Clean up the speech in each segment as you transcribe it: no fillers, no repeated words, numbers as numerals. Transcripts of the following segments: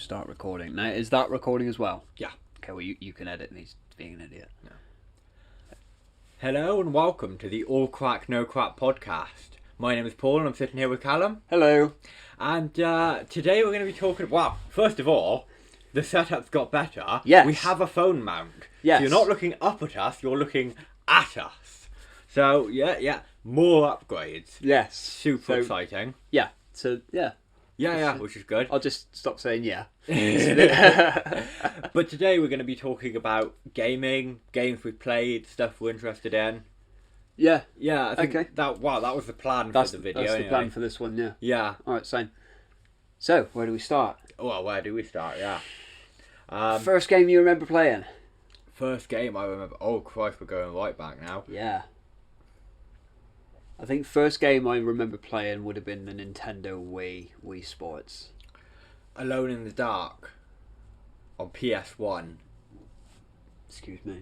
start recording. Now, is that recording as well? Yeah. Okay, well, you can edit me being an idiot. No. Hello and welcome to the All Crack No Crap podcast. My name is Paul and I'm sitting here with Callum. Hello. And today we're going to be talking... Well, first of all, the setup's got better. Yes. We have a phone mount. Yes. So you're not looking up at us, you're looking at us. So, yeah. More upgrades. Yes. Super exciting. Yeah. So, yeah. Yeah, which is good. I'll just stop saying yeah. But today we're going to be talking about gaming, games we've played, stuff we're interested in. Yeah. Yeah, I think Okay. that was the plan That's for the video. That's anyway. the plan for this one, yeah. Yeah. Alright, same. So, where do we start? Well, where do we start? Yeah. First game you remember playing? First game I remember. Oh Christ, we're going right back now. Yeah. I think first game I remember playing would have been the Nintendo Wii Sports. Alone in the Dark on PS1. Excuse me.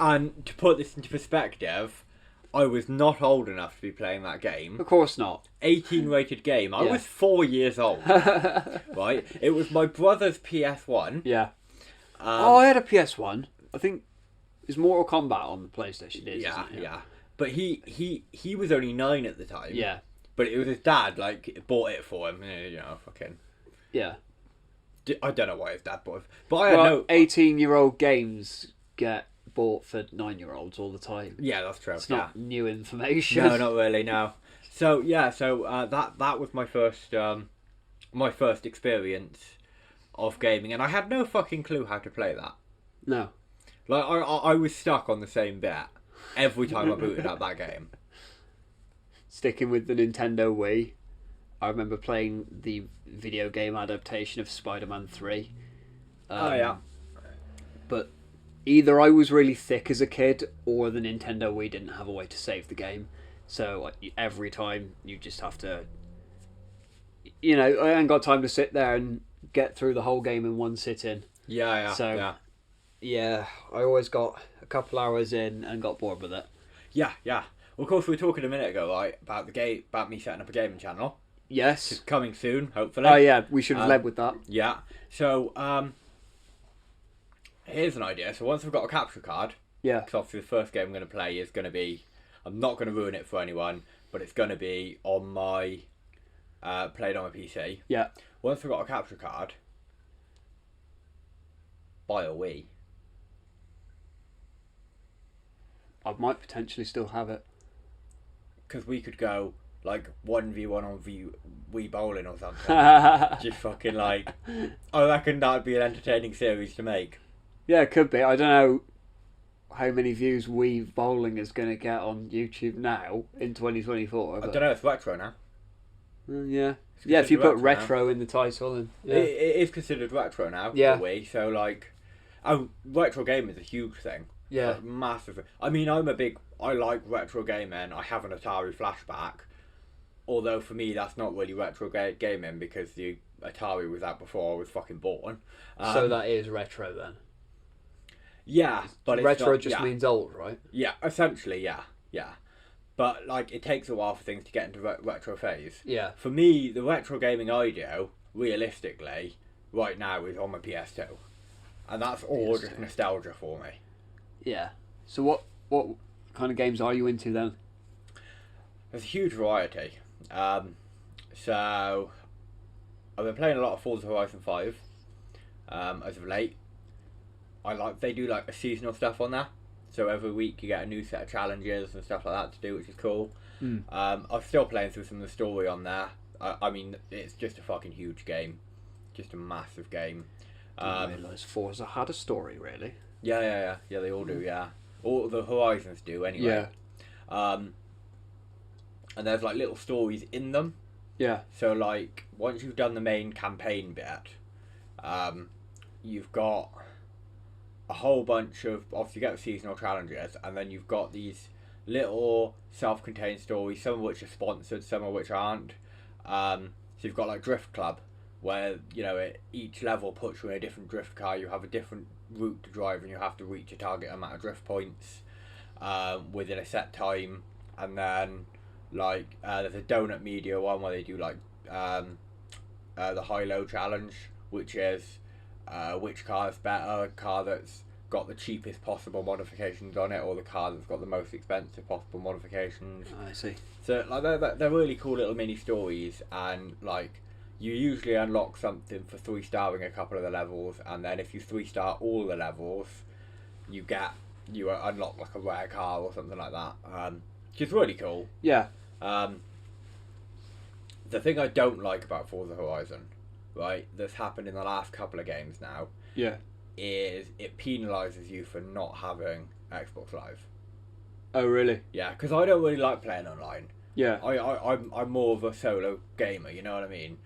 And to put this into perspective, I was not old enough to be playing that game. Of course not. 18 rated game. I Yeah. was 4 years old. Right? It was my brother's PS1. Yeah. I had a PS1. I think it's Mortal Kombat on the PlayStation. Yeah. But he was only 9 at the time. Yeah. But it was his dad, bought it for him. Fucking... Yeah. I don't know why his dad bought it. But I had no... 18-year-old games get bought for 9-year-olds all the time. Yeah, that's true. It's not new information. No, not really, no. So, yeah, that was my first experience of gaming. And I had no fucking clue how to play that. No. I was stuck on the same bit every time I booted up that game. Sticking with the Nintendo Wii, I remember playing the video game adaptation of Spider-Man 3. Yeah. But either I was really thick as a kid, or the Nintendo Wii didn't have a way to save the game. So every time you just have to... I ain't got time to sit there and get through the whole game in one sitting. Yeah. So, yeah, I always got a couple hours in and got bored with it. Yeah. Well, of course, we were talking a minute ago, right, about me setting up a gaming channel. Yes. It's coming soon, hopefully. Oh, yeah, we should have led with that. Yeah. So, here's an idea. So once I've got a capture card, Yeah. because obviously the first game I'm going to play is going to be, I'm not going to ruin it for anyone, but it's going to be on my, played on my PC. Yeah. Once I've got a capture card, buy a Wii. I might potentially still have it. Because we could go, 1v1 on Wii bowling or something. Just fucking I reckon that would be an entertaining series to make. Yeah, it could be. I don't know how many views Wii Bowling is going to get on YouTube now in 2024. I don't know, it's retro now. Yeah. Yeah, if you put retro in the title. Then, yeah. It is considered retro now, Yeah. for Wii, so retro game is a huge thing. Yeah. Massive. I mean, I like retro gaming. I have an Atari flashback. Although for me, that's not really retro gaming because the Atari was out before I was fucking born. So that is retro then? Yeah, but retro it's not, just means old, right? Yeah, essentially, yeah. But it takes a while for things to get into retro phase. Yeah. For me, the retro gaming I do, realistically, right now is on my PS2, and that's all just nostalgia for me. Yeah. So what kind of games are you into then? There's a huge variety. So I've been playing a lot of Forza Horizon 5 as of late. They do a seasonal stuff on there. So every week you get a new set of challenges and stuff like that to do, which is cool. I'm still playing through some of the story on there. I mean, it's just a fucking huge game. Just a massive game. I didn't realise Forza had a story, really. Yeah, they all do, yeah. All the Horizons do, anyway. Yeah. And there's little stories in them. Yeah. So once you've done the main campaign bit, you've got a whole bunch of, obviously you get the seasonal challenges, and then you've got these little self-contained stories, some of which are sponsored, some of which aren't. So you've got Drift Club, where each level puts you in a different drift car. You have a different route to drive, and you have to reach a target amount of drift points within a set time. And then there's a Donut Media one where they do the high-low challenge, which is which car is better, a car that's got the cheapest possible modifications on it, or the car that's got the most expensive possible modifications. I see. So like they're really cool little mini stories, and like you usually unlock something for 3-starring a couple of the levels, and then if you 3-star all the levels, you unlock like a rare car or something like that. Which is really cool. Yeah. The thing I don't like about Forza Horizon, right, that's happened in the last couple of games now, Yeah. is it penalises you for not having Xbox Live. Oh, really? Yeah, because I don't really like playing online. Yeah. I'm more of a solo gamer, you know what I mean?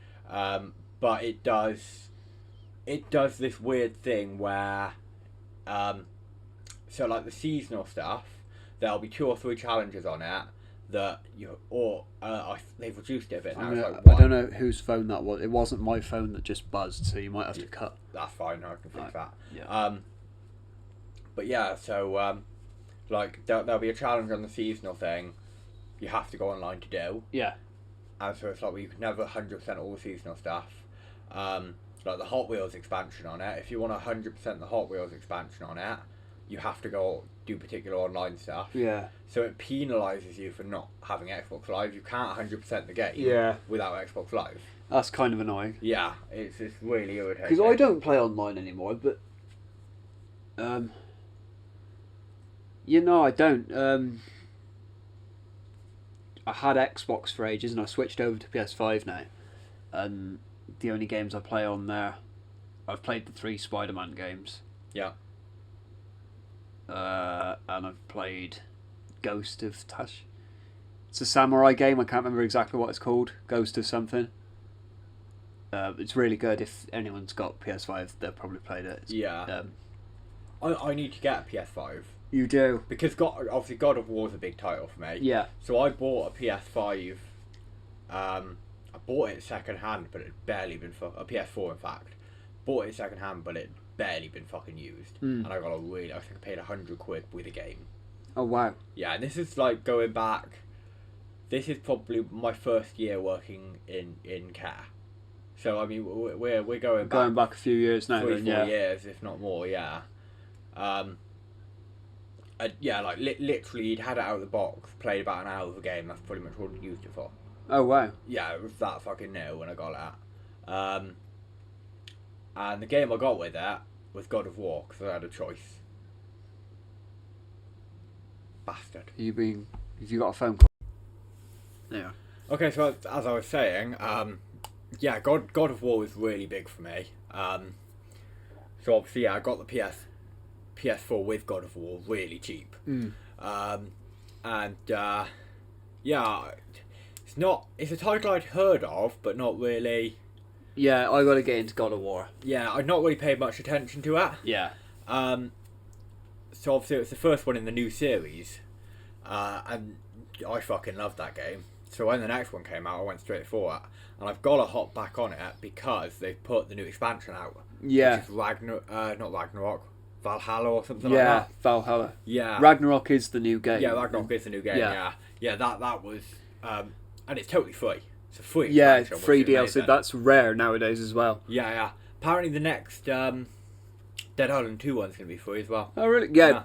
But it does this weird thing where, so like the seasonal stuff, there'll be 2 or 3 challenges on it that they've reduced it a bit now. I don't know whose phone that was. It wasn't my phone that just buzzed, so you might have to cut. That's fine. I can fix that. Yeah. But yeah, so like there'll be a challenge on the seasonal thing. You have to go online to do. Yeah. And so it's like, well, you can never 100% all the seasonal stuff. Like the Hot Wheels expansion on it. If you want 100% the Hot Wheels expansion on it, you have to go do particular online stuff. Yeah. So it penalises you for not having Xbox Live. You can't 100% the game. Yeah. Without Xbox Live. That's kind of annoying. Yeah, it's really irritating. Because I don't play online anymore, but I don't. I had Xbox for ages, and I switched over to PS5 now. And the only games I play on there, I've played the 3 Spider-Man games. Yeah. And I've played Ghost of Tash. It's a samurai game. I can't remember exactly what it's called. Ghost of something. It's really good. If anyone's got PS5, they've probably played it. Yeah. I need to get a PS5. You do? Because obviously God of War is a big title for me. Yeah. So I bought a PS5. I bought it second hand, but it barely been a PS4 in fact. Bought it second hand, but it barely been fucking used. And I got I think I paid £100 with a game. Oh wow. Yeah, and this is like going back. This is probably my first year working in care. So I mean, we're going back a few years now. 3-4 years, if not more. Yeah. Yeah, like literally, you'd had it out of the box, played about an hour of the game. That's pretty much all you used it for. Oh wow. Yeah, it was that fucking new when I got it. And the game I got with it was God of War because I had a choice. Bastard. Have you got a phone call? Yeah. Okay, so as I was saying, yeah, God of War was really big for me. So obviously, yeah, I got the PS4 with God of War really cheap. And yeah, it's a title I'd heard of, but not really. Yeah, I got to get into God of War. Yeah, I'd not really paid much attention to it. Yeah. So obviously it was the first one in the new series, and I fucking loved that game. So when the next one came out, I went straight for it, and I've got to hop back on it because they've put the new expansion out. Yeah. Which is not Ragnarok, Valhalla or something like that. Yeah, Valhalla. Yeah. Ragnarok is the new game. Yeah, Ragnarok is the new game. Yeah. That was, and it's totally free. It's a free expansion. Yeah, free DLC. That's rare nowadays as well. Yeah. Apparently the next Dead Island 2 one's going to be free as well. Oh, really? Yeah.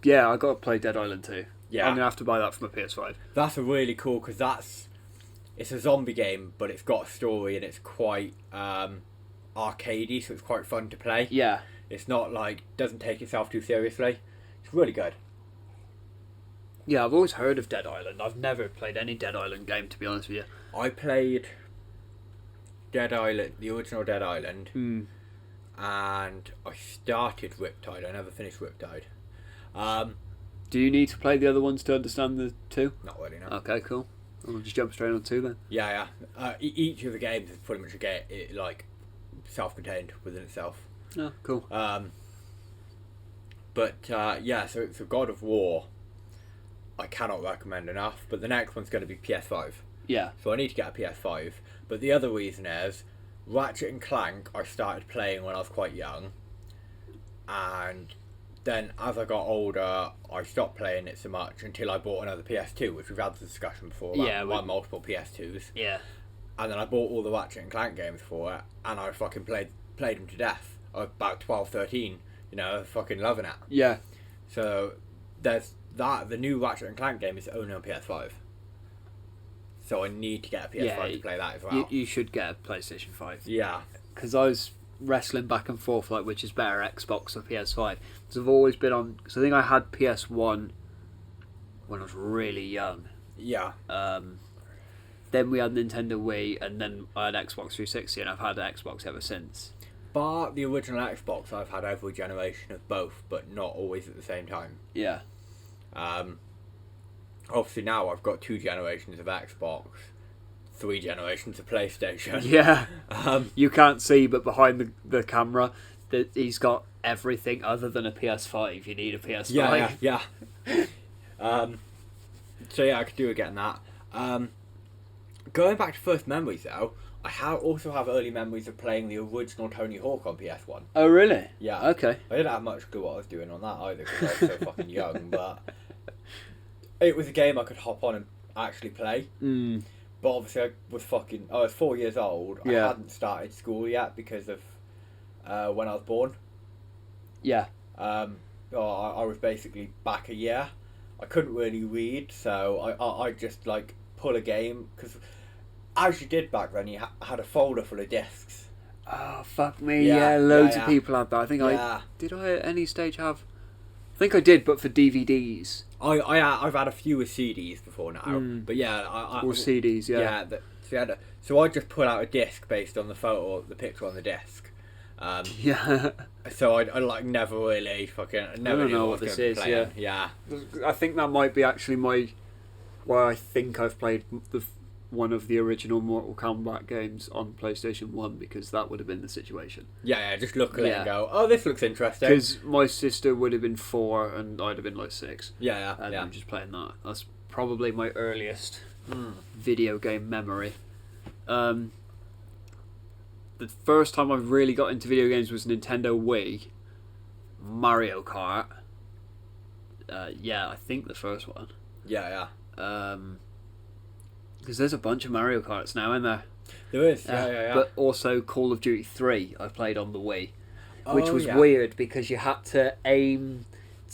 Yeah, I got to play Dead Island 2. Yeah. I'm going to have to buy that for my PS5. That's a really cool, because it's a zombie game, but it's got a story and it's quite arcadey, so it's quite fun to play. Yeah. It's not doesn't take itself too seriously. It's really good. Yeah, I've always heard of Dead Island. I've never played any Dead Island game, to be honest with you. I played Dead Island, the original Dead Island, and I started Riptide. I never finished Riptide. Do you need to play the other ones to understand the 2? Not really, no. Okay, cool. We'll just jump straight on 2 then. Yeah. Each of the games is pretty much self-contained within itself. Oh, cool. But yeah, so God of War, I cannot recommend enough. But the next one's going to be PS5. Yeah. So I need to get a PS5. But the other reason is Ratchet and Clank I started playing when I was quite young, and then as I got older I stopped playing it so much until I bought another PS2, which we've had the discussion before about multiple PS2s. Yeah. and then I bought all the Ratchet and Clank games for it, and I fucking played them to death. I was about 12, 13, fucking loving it. Yeah. So there's that. The new Ratchet and Clank game is only on PS5. So I need to get a PS5 to play that as well. You should get a PlayStation 5. Yeah. Because I was wrestling back and forth, like, which is better, Xbox or PS5. Because I've always been on... Because I think I had PS1 when I was really young. Yeah. Then we had Nintendo Wii, and then I had Xbox 360, and I've had Xbox ever since. Bar the original Xbox, I've had every generation of both, but not always at the same time. Yeah. Obviously now I've got 2 generations of Xbox, 3 generations of PlayStation. Yeah. You can't see, but behind the camera, that he's got everything other than a PS5. You need a PS5. Yeah. So yeah, I could do with getting that. Going back to first memories though, I also have early memories of playing the original Tony Hawk on PS1. Oh, really? Yeah. Okay. I didn't have much clue what I was doing on that either because I was so fucking young, but it was a game I could hop on and actually play. But obviously I was 4 years old. Yeah. I hadn't started school yet because of when I was born. Yeah. I was basically back a year. I couldn't really read, so I just like pull a game, because as you did back then, you had a folder full of discs. Oh, fuck me. Yeah, loads of people had that. I think did I at any stage have... I think I did, but for DVDs. I've had a few with CDs before now, but yeah, or CDs, yeah. So I just pull out a disc based on the picture on the disc. Yeah. So I like never really never know what this is. Yeah. I think that might be actually why I think I've played one of the original Mortal Kombat games on PlayStation 1, because that would have been the situation. Yeah, just look at it and go, oh, this looks interesting. Because my sister would have been 4 and I'd have been like 6. Yeah. And I'm just playing that. That's probably my earliest video game memory. The first time I really got into video games was Nintendo Wii, Mario Kart. I think the first one. Yeah. Because there's a bunch of Mario Karts now, isn't there? There is, yeah. But also Call of Duty 3 I played on the Wii, which was weird because you had to aim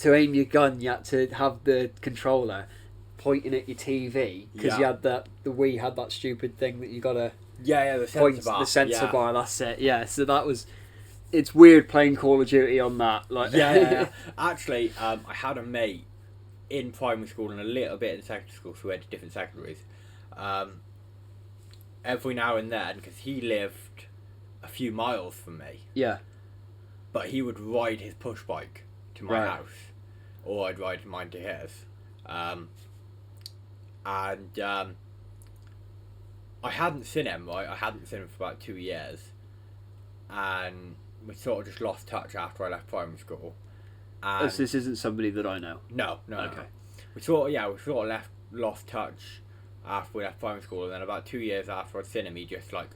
your gun, you had to have the controller pointing at your TV, because you had the Wii had that stupid thing that you gotta the point bar. the sensor bar. That's it. Yeah, so it's weird playing Call of Duty on that. Like Actually, I had a mate in primary school and a little bit in secondary school, so we went to different secondaries. Every now and then, because he lived a few miles from me. Yeah. But he would ride his push bike to my house, or I'd ride mine to his. I hadn't seen him, right? I hadn't seen him for about 2 years, and we sort of just lost touch after I left primary school. And this isn't somebody that I know. No. Okay. We sort of lost touch after we left primary school, and then about 2 years after I'd seen him, he just like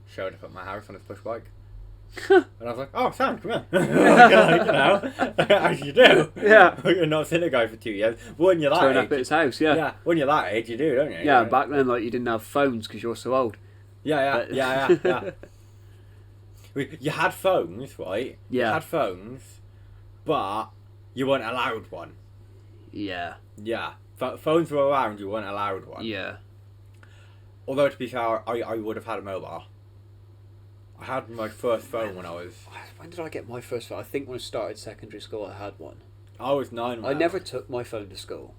showed up at my house on his push bike. And I was like, "Oh, Sam, come here." As you do. Yeah. You're not seen a guy for 2 years. When you're that Turn age, up at his house, yeah. Yeah, when you're that age, you do, don't you? Yeah, back then, like, you didn't have phones because you're so old. Yeah. You had phones, right? Yeah. You had phones, but you weren't allowed one. Yeah. Yeah. Phones were around, you weren't allowed one. Yeah. Although, to be fair, I would have had a mobile. I had my first phone when I was... When did I get my first phone? I think when I started secondary school I had one. I was 9 when I never took my phone to school.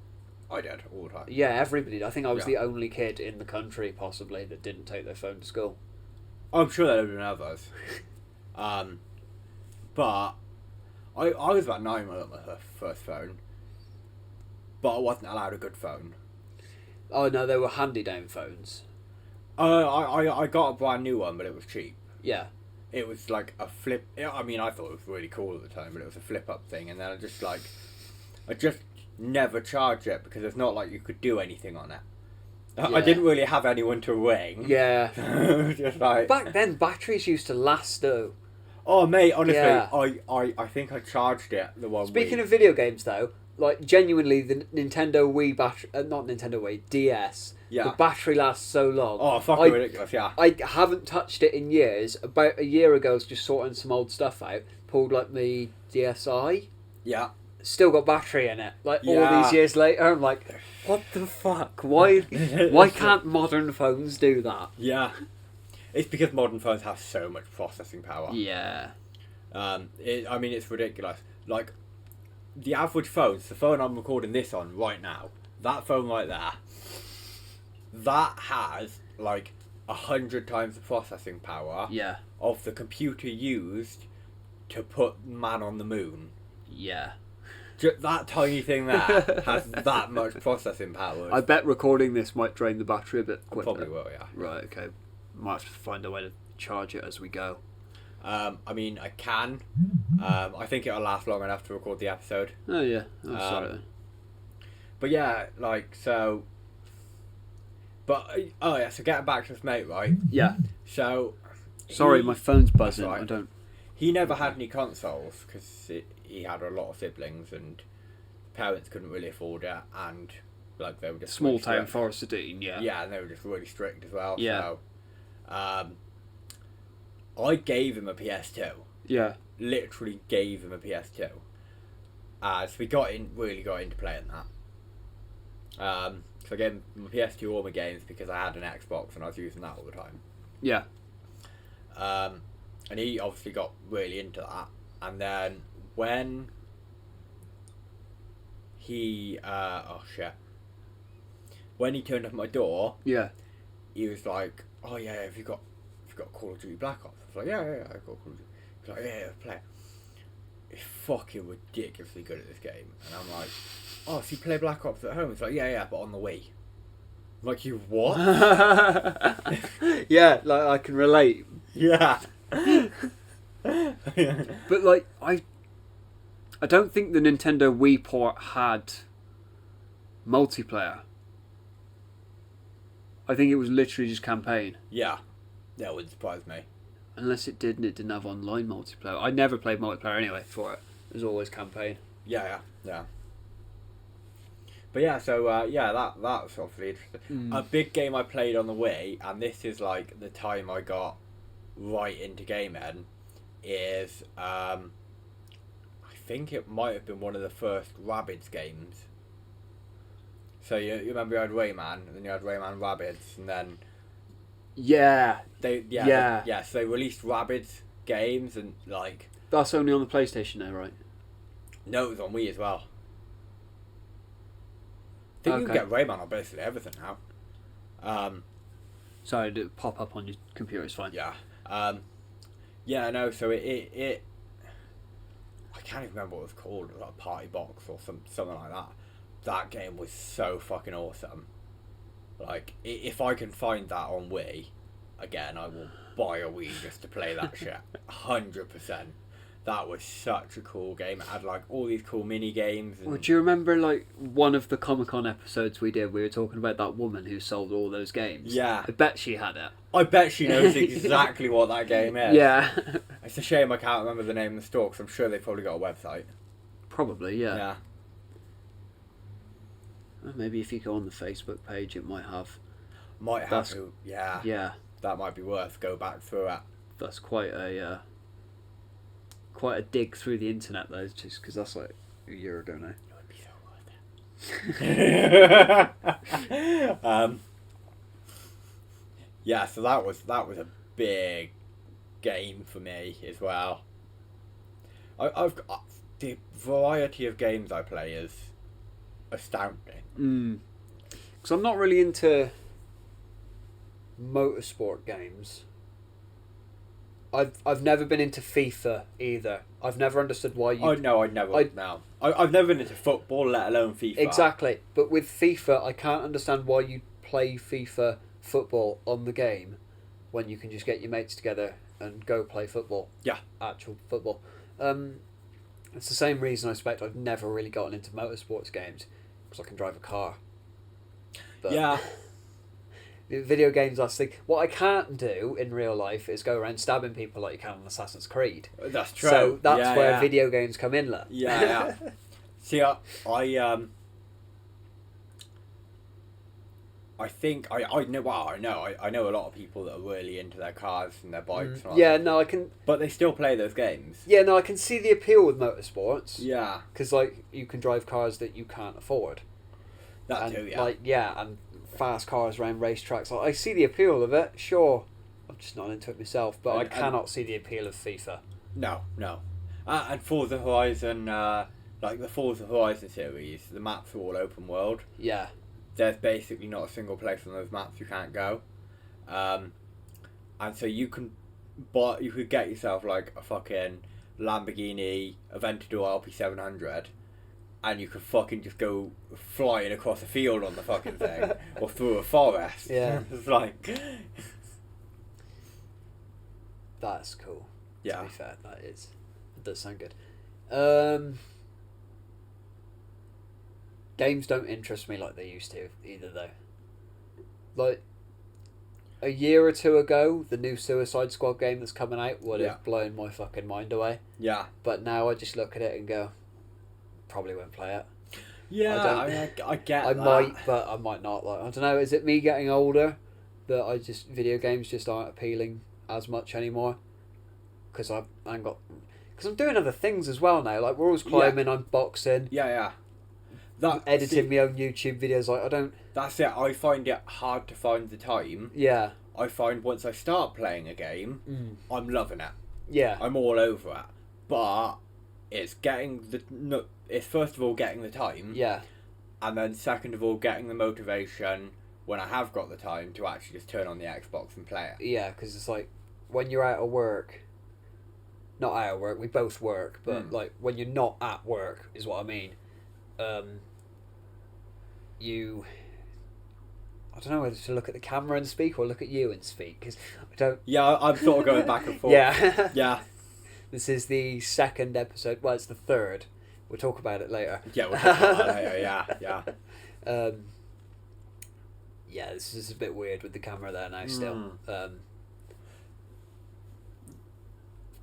I did, all the time. Yeah, everybody did. I think I was the only kid in the country, possibly, that didn't take their phone to school. I'm sure there have been others. But I was about 9 when I got my first phone. But I wasn't allowed a good phone. Oh no, they were hand-me-down phones. I got a brand new one, but it was cheap. Yeah. It was like a flip... I mean, I thought it was really cool at the time, but it was a flip-up thing. And then I just never charged it, because it's not like you could do anything on it. Yeah. I didn't really have anyone to ring. Yeah. Just like... Back then, batteries used to last, though. Oh, mate, honestly, Yeah. I think I charged it the one Speaking week. of video games, though, like genuinely the Nintendo Wii battery, not Nintendo Wii, DS. Yeah. The battery lasts so long. Oh, fucking ridiculous, yeah. I haven't touched it in years. About a year ago, I was just sorting some old stuff out. Pulled like the DSi. Yeah. Still got battery in it. Like all Yeah. these years later, I'm like, what the fuck? Why can't modern phones do that? Yeah. It's because modern phones have so much processing power. Yeah. It's ridiculous. Like, the average phone, the phone I'm recording this on right now, that phone right there, that has like 100 times the processing power Yeah. of the computer used to put man on the moon. Yeah. That tiny thing there has that much processing power. I bet recording this might drain the battery a bit quicker. Probably will, yeah. Right, okay. Might have to find a way to charge it as we go. I can. I think it'll last long enough to record the episode. Oh, yeah. Oh, sorry. But yeah, like, so... But, so getting back to this mate, right? Yeah. So... Sorry, my phone's buzzing. Right. I don't... He never had any consoles, because he had a lot of siblings, and parents couldn't really afford it, and, like, they were just... Small really town strict. Forest of Dean, yeah. Yeah, and they were just really strict as well, Yeah. so... I gave him a PS2. Yeah. Literally gave him a PS2. So we really got into playing that. So I gave him my PS2 all my games because I had an Xbox and I was using that all the time. Yeah. And he obviously got really into that. And then when he when he turned up at my door, Yeah. he was like, "Oh yeah, have you got Call of Duty Black Ops?" I was like, "Yeah, I got Call of Duty." He's like, "Yeah, play it." He's fucking ridiculously good at this game, and I'm like, "Oh, so you play Black Ops at home?" It's like, "Yeah, but on the Wii." I'm like, "You what?" Yeah, like I can relate. Yeah. But like I don't think the Nintendo Wii port had multiplayer. I think it was literally just campaign. Yeah. That would surprise me. Unless it did and it didn't have online multiplayer. I never played multiplayer anyway for it. It was always campaign. Yeah. But yeah, so that's obviously interesting. A big game I played on the Wii, and this is like the time I got right into gaming, is I think it might have been one of the first Rabbids games. So you remember you had Rayman, and then you had Rayman Rabbids, and then Yeah. so they released Rabbids games, and like That's only on the PlayStation now, right? no, it was on Wii as well. I think you can get Rayman on basically everything now. Sorry, did it pop up on your computer? It's fine. Yeah. No. So it I can't even remember what it was called. It was like Party Box or something like that. That game was so fucking awesome. Like, if I can find that on Wii, again, I will buy a Wii just to play that shit. 100%. That was such a cool game. It had like all these cool mini games. And... Well, do you remember like one of the Comic-Con episodes we did? We were talking about that woman who sold all those games. Yeah. I bet she had it. I bet she knows exactly what that game is. Yeah. It's a shame I can't remember the name of the store, because I'm sure they've probably got a website. Probably, yeah. Yeah. Well, maybe if you go on the Facebook page, it might have. Might have to. Yeah. Yeah. That might be worth go back through it. That's quite a dig through the internet though, just because that's like a year ago now. It would be so worth it. Yeah, so that was a big game for me as well. I've got the variety of games I play is astounding. Because I'm not really into motorsport games. I've never been into FIFA either. I've never understood why you. Oh no, I've never been into football, let alone FIFA. Exactly, but with FIFA, I can't understand why you play FIFA football on the game when you can just get your mates together and go play football. Yeah, actual football. It's the same reason I expect I've never really gotten into motorsports games, because I can drive a car. But yeah. Video games, I think what I can't do in real life is go around stabbing people like you can on Assassin's Creed. That's true. So that's where yeah. video games come in, look. Yeah. See, I think I know. Well, I know a lot of people that are really into their cars and their bikes. And all Yeah, that, no, I can. but they still play those games. Yeah, no, I can see the appeal with motorsports. Yeah, Because like you can drive cars that you can't afford. that And too. Yeah, like and fast cars around racetracks. Like, I see the appeal of it. Sure, I'm just not into it myself. But I cannot see the appeal of FIFA. no. And Forza Horizon, like the Forza Horizon series, the maps are all open world. Yeah. There's basically not a single place on those maps you can't go, and so you could get yourself like a fucking Lamborghini Aventador LP700, and you could fucking just go flying across a field on the fucking thing or through a forest. Yeah. It's like, That's cool. yeah, To be fair, that is. It does sound good. Games don't interest me like they used to either, though. Like a year or two ago, the new Suicide Squad game that's coming out would have blown my fucking mind away. yeah, But now I just look at it and go, probably won't play it. yeah. I get I that. might, but I might not. Like, I don't know. Is it me getting older that video games just aren't appealing as much anymore? Because I ain't got. Because I'm doing other things as well now. Like we're always climbing, I'm boxing, Yeah. editing my own YouTube videos. Like I don't. That's it. I find it hard to find the time. Yeah. I find once I start playing a game, I'm loving it. Yeah. I'm all over it. But it's getting it's first of all getting the time. Yeah. And then second of all getting the motivation when I have got the time to actually just turn on the Xbox and play it. Yeah, because it's like when you're out of work. Not out of work. We both work, but like when you're not at work is what I mean. You. I don't know whether to look at the camera and speak or look at you and speak because I don't. Yeah, I'm sort of going back and forth. Yeah. Yeah. This is the second episode. Well, it's the third. We'll talk about it later. Yeah, we'll talk about that later. Yeah. Yeah, this is a bit weird with the camera there now still.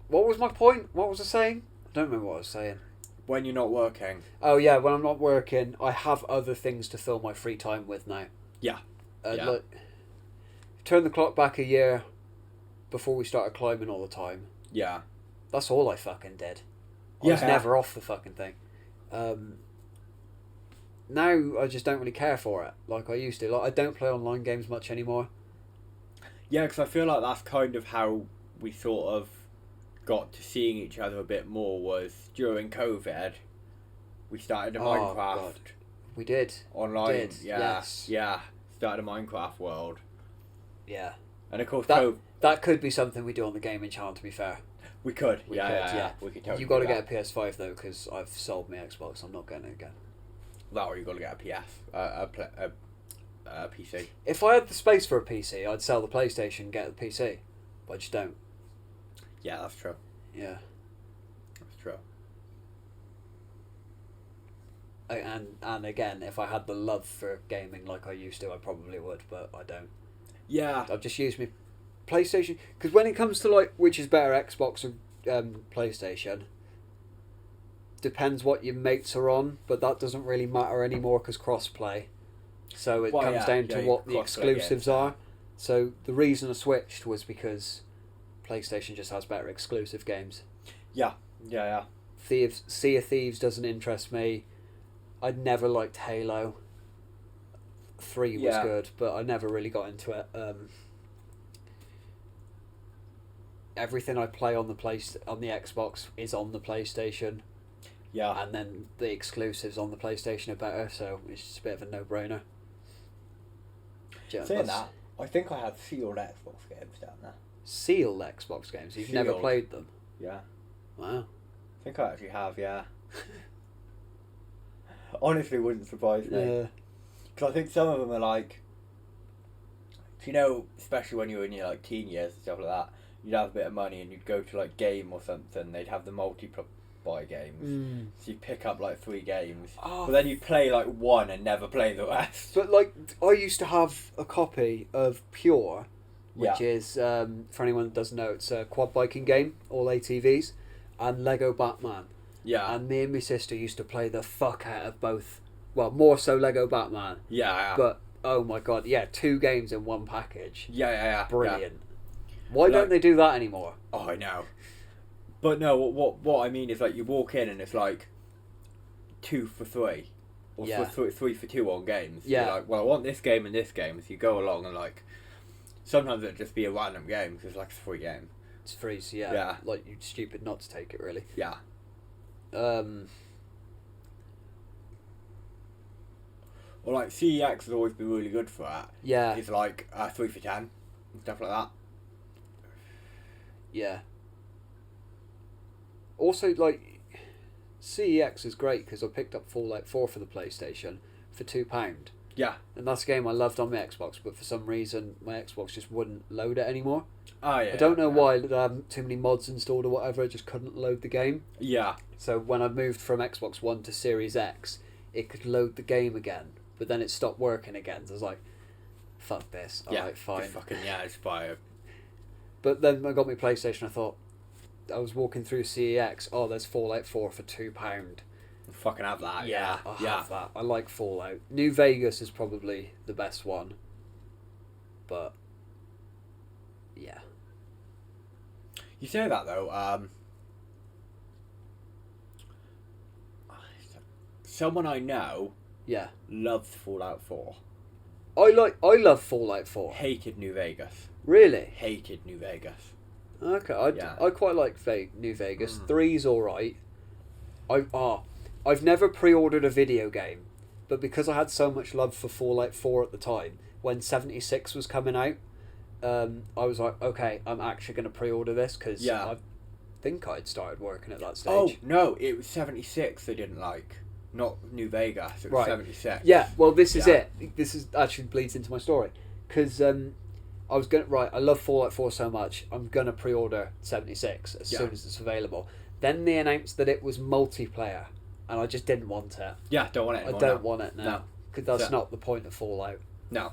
What was my point? What was I saying? I don't remember what I was saying. When you're not working. Oh, yeah, when I'm not working, I have other things to fill my free time with now. Yeah. Look, turn the clock back a year before we started climbing all the time. Yeah. That's all I fucking did. I was never off the fucking thing. Now I just don't really care for it like I used to. Like I don't play online games much anymore. Yeah, because I feel like that's kind of how we sort of got to seeing each other a bit more was during COVID. We started a Minecraft. God. We did. Online. Did. Yeah. Yes. Yeah. Started a Minecraft world. Yeah. And of course, that could be something we do on the gaming channel. To be fair, we could. We could. We could totally. You got to do get a PS5 though, because I've sold my Xbox. I'm not getting it again. that, or you got to get a PC. If I had the space for a PC, I'd sell the PlayStation and get the PC, but I just don't. Yeah, that's true. Yeah. That's true. And again, if I had the love for gaming like I used to, I probably would, but I don't. Yeah. I've just used my PlayStation because when it comes to like which is better, Xbox or PlayStation, depends what your mates are on, but that doesn't really matter anymore because crossplay. So it comes down to what the exclusives are. So the reason I switched was because PlayStation just has better exclusive games. Yeah. Sea of Thieves doesn't interest me. I'd never liked Halo. 3 was good, but I never really got into it. Everything I play on the Xbox is on the PlayStation. Yeah. And then the exclusives on the PlayStation are better, so it's just a bit of a no-brainer. Saying that, I think I have sealed Xbox games down there. Sealed Xbox games? You've never played them? Yeah. Wow. I think I actually have, yeah. Honestly, wouldn't surprise me. Because I think some of them are like, you know, especially when you were in your like teen years and stuff like that, you'd have a bit of money and you'd go to like Game or something. They'd have the multi-buy games, so you pick up like 3 games, but then you play like one and never play the rest. But like, I used to have a copy of Pure, which is for anyone that doesn't know, it's a quad biking game, all ATVs, and Lego Batman. Yeah. And me and my sister used to play the fuck out of both. Well, more so Lego Batman. Yeah. But, oh my god, yeah, 2 games in one package. Yeah. Brilliant. Why don't they do that anymore? Oh, I know. But no, what I mean is like you walk in and it's like 2 for 3. Or 3 for 2 on games. Yeah. You're like, well, I want this game and this game. So you go along and like, sometimes it'll just be a random game because it's like a free game. It's free, so yeah. Yeah. Like, you're stupid not to take it, really. Yeah. Or like CEX has always been really good for that. Yeah. It's like 3 for 10 and stuff like that. Yeah. Also, like, CEX is great because I picked up Fallout 4 for the PlayStation for £2. Yeah. And that's a game I loved on my Xbox, but for some reason my Xbox just wouldn't load it anymore. Oh yeah. I don't know why. I had too many mods installed or whatever. I just couldn't load the game. Yeah. So when I moved from Xbox One to Series X, it could load the game again, but then it stopped working again. So I was like, fuck this. Alright, fine. Just fucking, it's fine. But then I got my PlayStation, I thought, I was walking through CEX, oh, there's Fallout 4 for £2. Fucking have that. I'll have that. I like Fallout. New Vegas is probably the best one. But, yeah. You say that though, someone I know Yeah. loved Fallout 4. I love Fallout 4. Hated New Vegas. Really? Hated New Vegas. Okay, I quite like New Vegas. 3's alright. I've never pre-ordered a video game, but because I had so much love for Fallout 4 at the time, when 76 was coming out, I was like, okay, I'm actually going to pre-order this because I think I'd started working at that stage. Oh, no, it was 76 they didn't like. Not New Vegas, it was 76. Yeah, well, this is it. This is actually bleeds into my story. Because I was going to, I love Fallout 4 so much, I'm going to pre-order 76 as soon as it's available. Then they announced that it was multiplayer, and I just didn't want it. Yeah, don't want it anymore. I don't want it now. Because that's not the point of Fallout. No.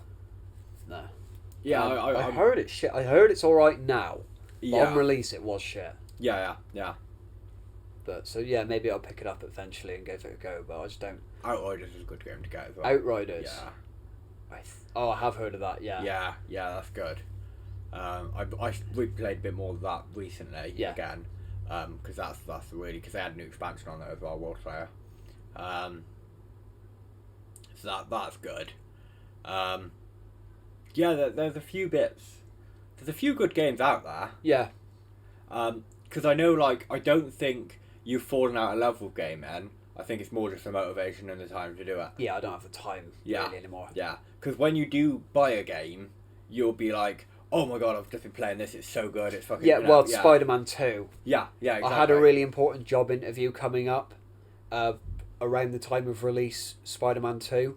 Yeah, I heard it's shit. I heard it's alright now. But on release, it was shit. Yeah. But, so yeah, maybe I'll pick it up eventually and give it a go, but I just don't. Outriders is a good game to get as well. Outriders? Yeah. I have heard of that, yeah. Yeah, that's good. I replayed a bit more of that recently again, because that's really, because they had a new expansion on there as well, World Player. So that's good. Yeah, there's a few bits. There's a few good games out there. Yeah. Because I know, like, I don't think you've fallen out of love with game, man. I think it's more just the motivation and the time to do it. Yeah, I don't have the time really anymore. Yeah, because when you do buy a game, you'll be like, oh my god, I've just been playing this, it's so good, it's fucking... Yeah, well, Spider-Man 2. Yeah, exactly. I had a really important job interview coming up around the time of release Spider-Man 2.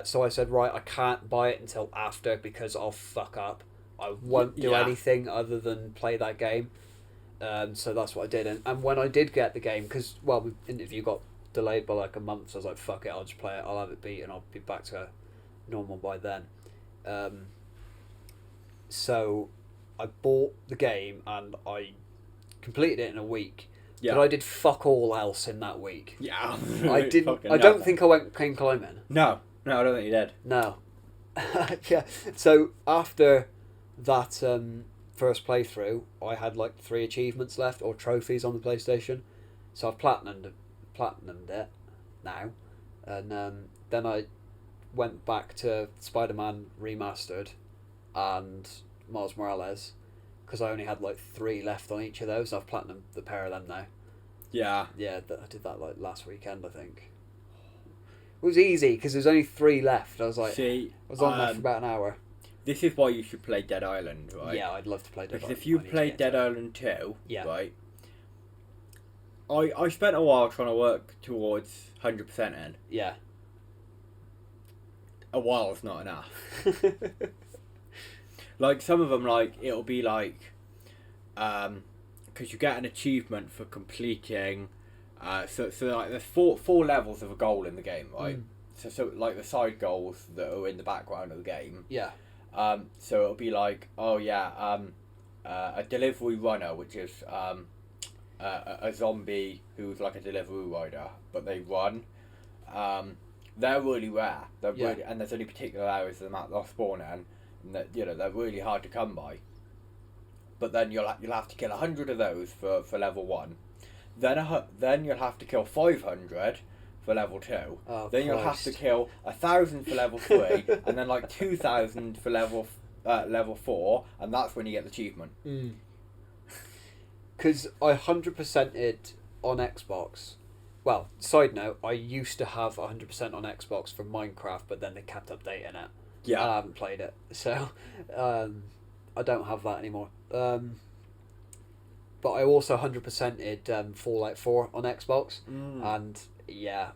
So I said, right, I can't buy it until after because I'll fuck up. I won't do anything other than play that game. So that's what I did. And when I did get the game, because, well, the interview got delayed by like a month, so I was like, fuck it, I'll just play it, I'll have it beat, and I'll be back to normal by then. So I bought the game, and I completed it in a week. Yeah. But I did fuck all else in that week. Yeah. I didn't. I don't think I came climbing. No, I don't think you did. No. Yeah. So after that first playthrough, I had like 3 achievements left or trophies on the PlayStation, so I've platinumed it now, and then I went back to Spider-Man Remastered and Miles Morales because I only had like 3 left on each of those. I've platinumed the pair of them now. Yeah. Yeah, I did that like last weekend, I think. It was easy because there's only 3 left. I was like, I was on there for about an hour. This is why you should play Dead Island, right? Yeah, I'd love to play Dead Island. Because if you played Dead Island 2, right, I spent a while trying to work towards 100% in. Yeah. A while's not enough. Like, some of them, like, it'll be like, because you get an achievement for completing, so like, there's four levels of a goal in the game, right? So like, the side goals that are in the background of the game. Yeah. So it'll be like, a delivery runner, which is a zombie who's like a delivery rider, but they run. They're really rare. And there's only particular areas of the map they'll spawn in, and that, they're really hard to come by. But then you'll have to kill 100 of those for level 1. Then you'll have to kill 500 for level 2. Oh, then you'll have to kill 1,000 for level 3, and then like 2,000 for level 4, and that's when you get the achievement. Because I 100%ed on Xbox. Well, side note, I used to have 100% on Xbox for Minecraft, but then they kept updating it. Yeah. And I haven't played it, so I don't have that anymore. But I also 100%ed Fallout 4 on Xbox, and yeah,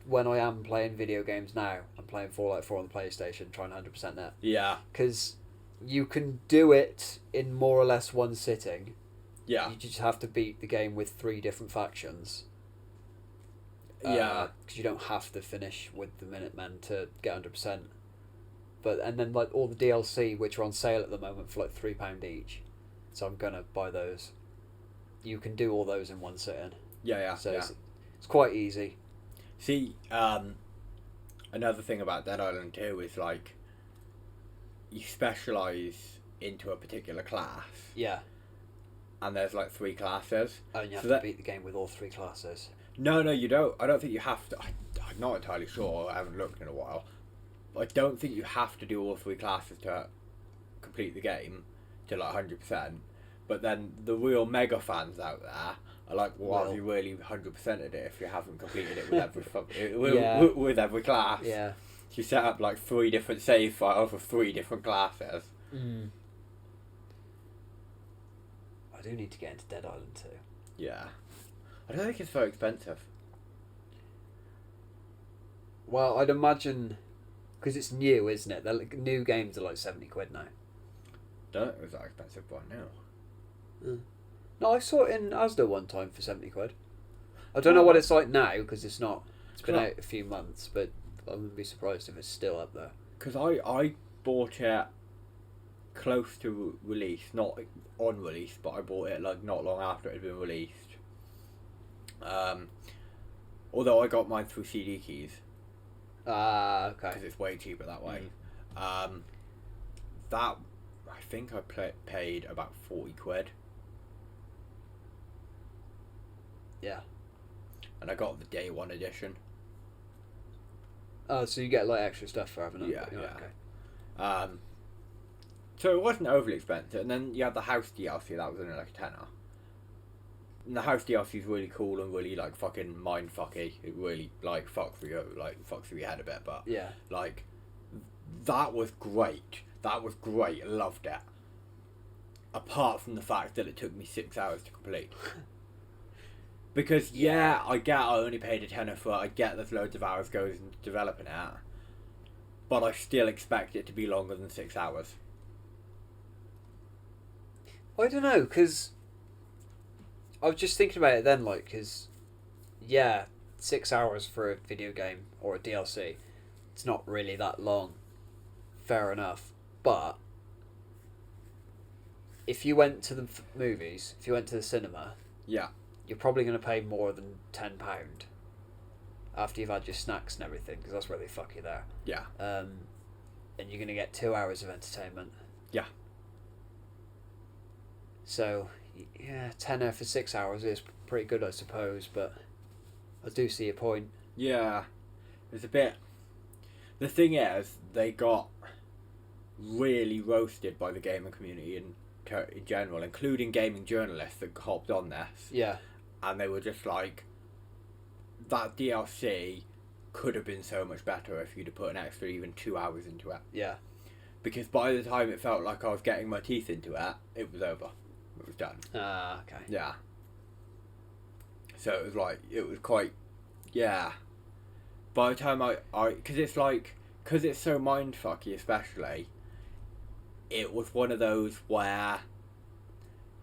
when I am playing video games now, I'm playing Fallout 4 on the PlayStation, trying 100% it. Yeah. Because you can do it in more or less one sitting. Yeah. You just have to beat the game with 3 different factions. Yeah. Because you don't have to finish with the Minutemen to get 100%. And then like all the DLC, which are on sale at the moment for like £3 each. So I'm gonna buy those. You can do all those in one sitting. Yeah. So it's quite easy. See, another thing about Dead Island 2 is like you specialise into a particular class. Yeah. And there's like 3 classes. Oh, and you have to beat the game with all 3 classes. No, you don't. I don't think you have to. I'm not entirely sure. I haven't looked in a while. But I don't think you have to do all 3 classes to complete the game to like 100%. But then the real mega fans out there are like, well, have you really 100%ed it if you haven't completed it with every class? Yeah. You set up like 3 different save files for 3 different classes. I do need to get into Dead Island 2. Yeah. I don't think it's very expensive. Well, I'd imagine, because it's new, isn't it? New games are like £70 now. Don't think it was that expensive right now. No, I saw it in Asda one time for £70. I don't know what it's like now, because it's been out a few months, but I wouldn't be surprised if it's still up there. Because I bought it close to release, not on release, but I bought it like not long after it had been released. Although I got mine through CD keys. Okay. Because it's way cheaper that way. That I think I paid about £40. Yeah. And I got the day 1 edition. Oh, so you get like extra stuff for having it. Yeah. Okay. So it wasn't overly expensive, and then you had the house DLC that was only like a tenner. And the house DLC is really cool and really like fucking mind fucky. It really like fucks with your head a bit, but yeah, like that was great. That was great. I loved it. Apart from the fact that it took me 6 hours to complete. Because I only paid a tenner for it. I get there's loads of hours goes into developing it, but I still expect it to be longer than 6 hours. I don't know, because I was just thinking about it then, like, because 6 hours for a video game or a DLC, it's not really that long. Fair enough, but if you went to the movies, if you went to the cinema, you're probably going to pay more than £10 after you've had your snacks and everything, because that's where they fuck you there. Yeah. And you're going to get 2 hours of entertainment. Yeah. So, tenner for 6 hours is pretty good, I suppose, but I do see your point. Yeah. It's a bit... The thing is, they got really roasted by the gaming community in general, including gaming journalists that hopped on this. Yeah. And they were just like, that DLC could have been so much better if you'd have put an extra even 2 hours into it. Yeah. Because by the time it felt like I was getting my teeth into it, it was over. It was done. Okay. Yeah. So it was like, it was quite, By the time because it's so mindfucky especially, it was one of those where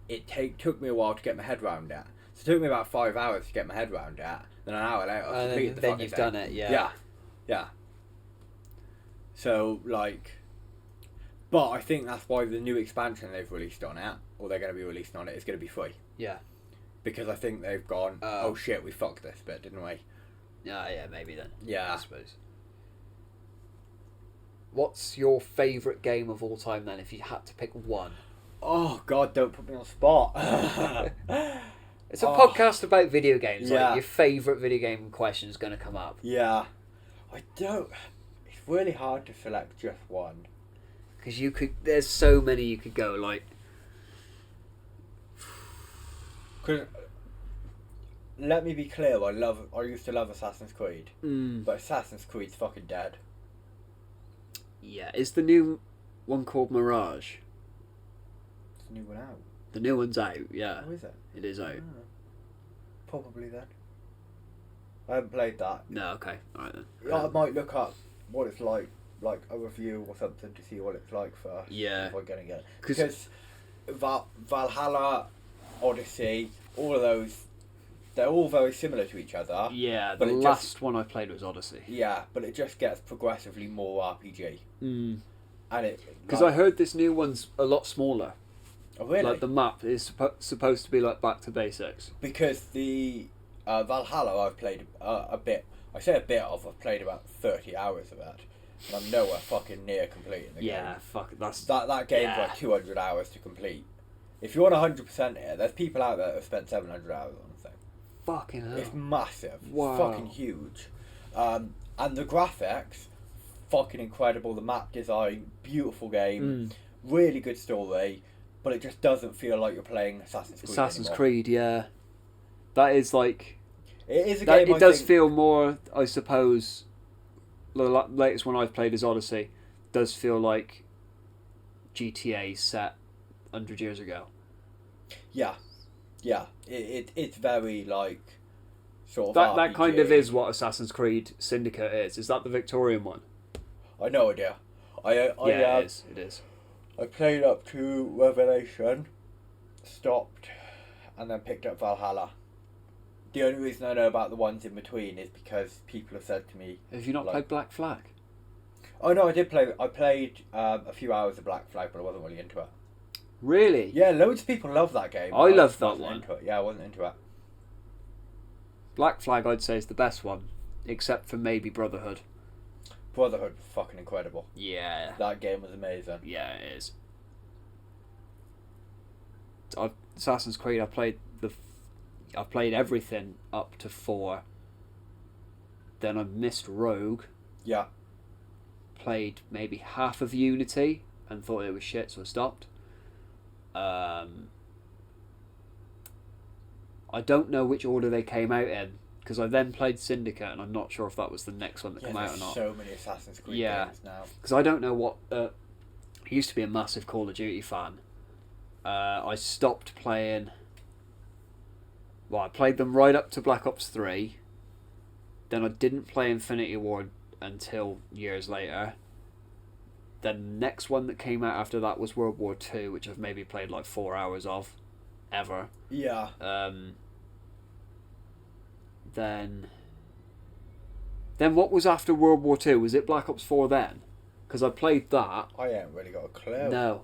it took me a while to get my head around it. So it took me about 5 hours to get my head around it. Then an hour later, I completed the fucking you've thing. done it, yeah. Yeah. So, like... But I think that's why the new expansion they've released on it, or they're going to be releasing on it, is going to be free. Yeah. because I think they've gone, oh shit, we fucked this bit, didn't we? Yeah, maybe then. Yeah. I suppose. What's your favourite game of all time then, if you had to pick one? Oh God, don't put me on the spot. It's a podcast about video games. Yeah. Like, your favourite video game question is going to come up. Yeah. I don't... It's really hard to select just one. Because there's so many you could go, like... Because... Let me be clear, I used to love Assassin's Creed. But Assassin's Creed's fucking dead. Yeah, is the new one called Mirage? It's a new one out. The new one's out, yeah. Oh, is it? It is out. Oh. Probably then. I haven't played that. No, okay. Alright then. I might look up what it's like a review or something to see what it's like first. Yeah. Before getting it. Because Valhalla, Odyssey, all of those, they're all very similar to each other. Yeah, the but last one I played was Odyssey. Yeah, but it just gets progressively more RPG. And it... Because I heard this new one's a lot smaller. Oh, really? Like, the map is supposed to be, like, back to basics. Because the Valhalla I've played a bit. I say a bit of. I've played about 30 hours of that. And I'm nowhere fucking near completing the game. Yeah, fuck, that's... That game's yeah. like 200 hours to complete. If you want 100% it, there's people out there that have spent 700 hours on the thing. Fucking hell. It's massive. Wow. It's fucking huge. And the graphics, fucking incredible. The map design, beautiful game. Really good story. But it just doesn't feel like you're playing Assassin's Creed Assassin's anymore. Creed, yeah. That is like... It is a game It does feel more, I suppose... The latest one I've played is Odyssey. Does feel like GTA set 100 years ago. Yeah. It's very like sort of That RPG. kind of is what Assassin's Creed Syndicate is. Is that the Victorian one? I no idea. Yeah, it is. I played up to Revelation, stopped, and then picked up Valhalla. The only reason I know about the ones in between is because people have said to me... Have you not played Black Flag? Oh no, I did play... I played a few hours of Black Flag, but I wasn't really into it. Really? Yeah, loads of people love that game. I love that wasn't one. Into it. Yeah, I wasn't into it. Black Flag, I'd say, is the best one. Except for maybe Brotherhood. Brotherhood was fucking incredible. Yeah. That game was amazing. Yeah, it is. Assassin's Creed, I played everything up to 4. Then I missed Rogue. Yeah. Played maybe half of Unity and thought it was shit, so I stopped. I don't know which order they came out in, because I then played Syndicate, and I'm not sure if that was the next one that came out or not. So many Assassin's Creed games now. Because I don't know what... I used to be a massive Call of Duty fan. I stopped playing... Well, I played them right up to Black Ops 3. Then I didn't play Infinity Ward until years later. Then the next one that came out after that was World War 2, which I've maybe played like 4 hours of. Ever. Yeah. Then what was after World War 2? Was it Black Ops 4 then? Because I played that. I ain't really got a clue. No.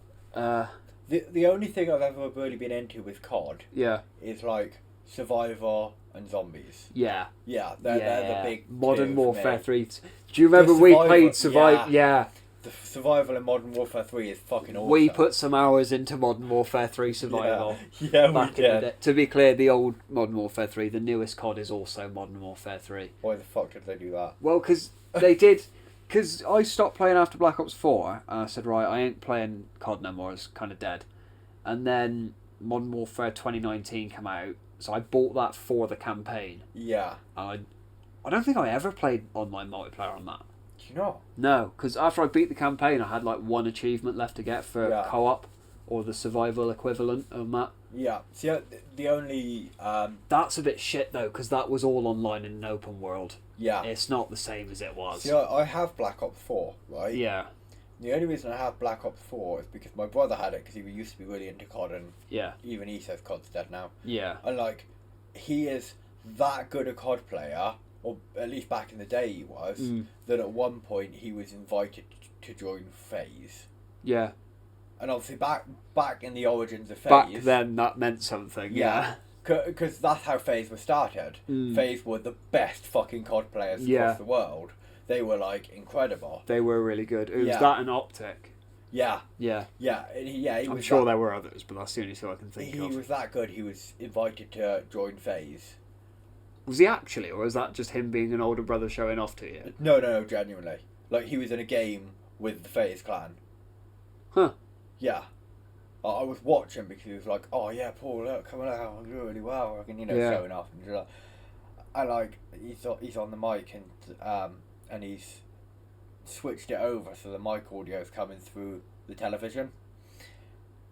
The only thing I've ever really been into with COD Yeah. is like Survivor and Zombies. Yeah. Yeah, they're the big Modern two Warfare for me. 3. Do you remember The we Survivor, played Survive? Yeah. The Survival in Modern Warfare 3 is fucking awesome. We put some hours into Modern Warfare 3 Survival. Yeah, we back in the did. day. To be clear, the old Modern Warfare 3, the newest COD is also Modern Warfare 3. Why the fuck did they do that? Well, because they did... Because I stopped playing after Black Ops 4, and I said, right, I ain't playing COD no more, it's kind of dead. And then Modern Warfare 2019 came out, so I bought that for the campaign. Yeah. And I don't think I ever played online multiplayer on that. Do you know? No, because after I beat the campaign, I had like one achievement left to get for co-op, or the survival equivalent of that. Yeah. See, the only... That's a bit shit though, because that was all online in an open world. Yeah. It's not the same as it was. See, I have Black Ops 4, right? Yeah. The only reason I have Black Ops 4 is because my brother had it, because he used to be really into COD, and Yeah. even he says COD's dead now. Yeah. And like, he is that good a COD player, or at least back in the day he was, that at one point he was invited to join FaZe. Yeah. And obviously back in the origins of FaZe... Back then, that meant something. Yeah. Because that's how FaZe was started. FaZe were the best fucking COD players across the world. They were like incredible. They were really good. It was that and Optic. Yeah. Yeah. Yeah. I'm sure there were others, but that's the only two I can think of. He was that good. He was invited to join FaZe. Was he actually, or was that just him being an older brother showing off to you? No, genuinely. Like, he was in a game with the FaZe clan. Huh. Yeah. I was watching because he was like, oh yeah, Paul, look, coming out, I'm doing really well. I can, showing off. And like, I like, he's on the mic and he's switched it over so the mic audio is coming through the television.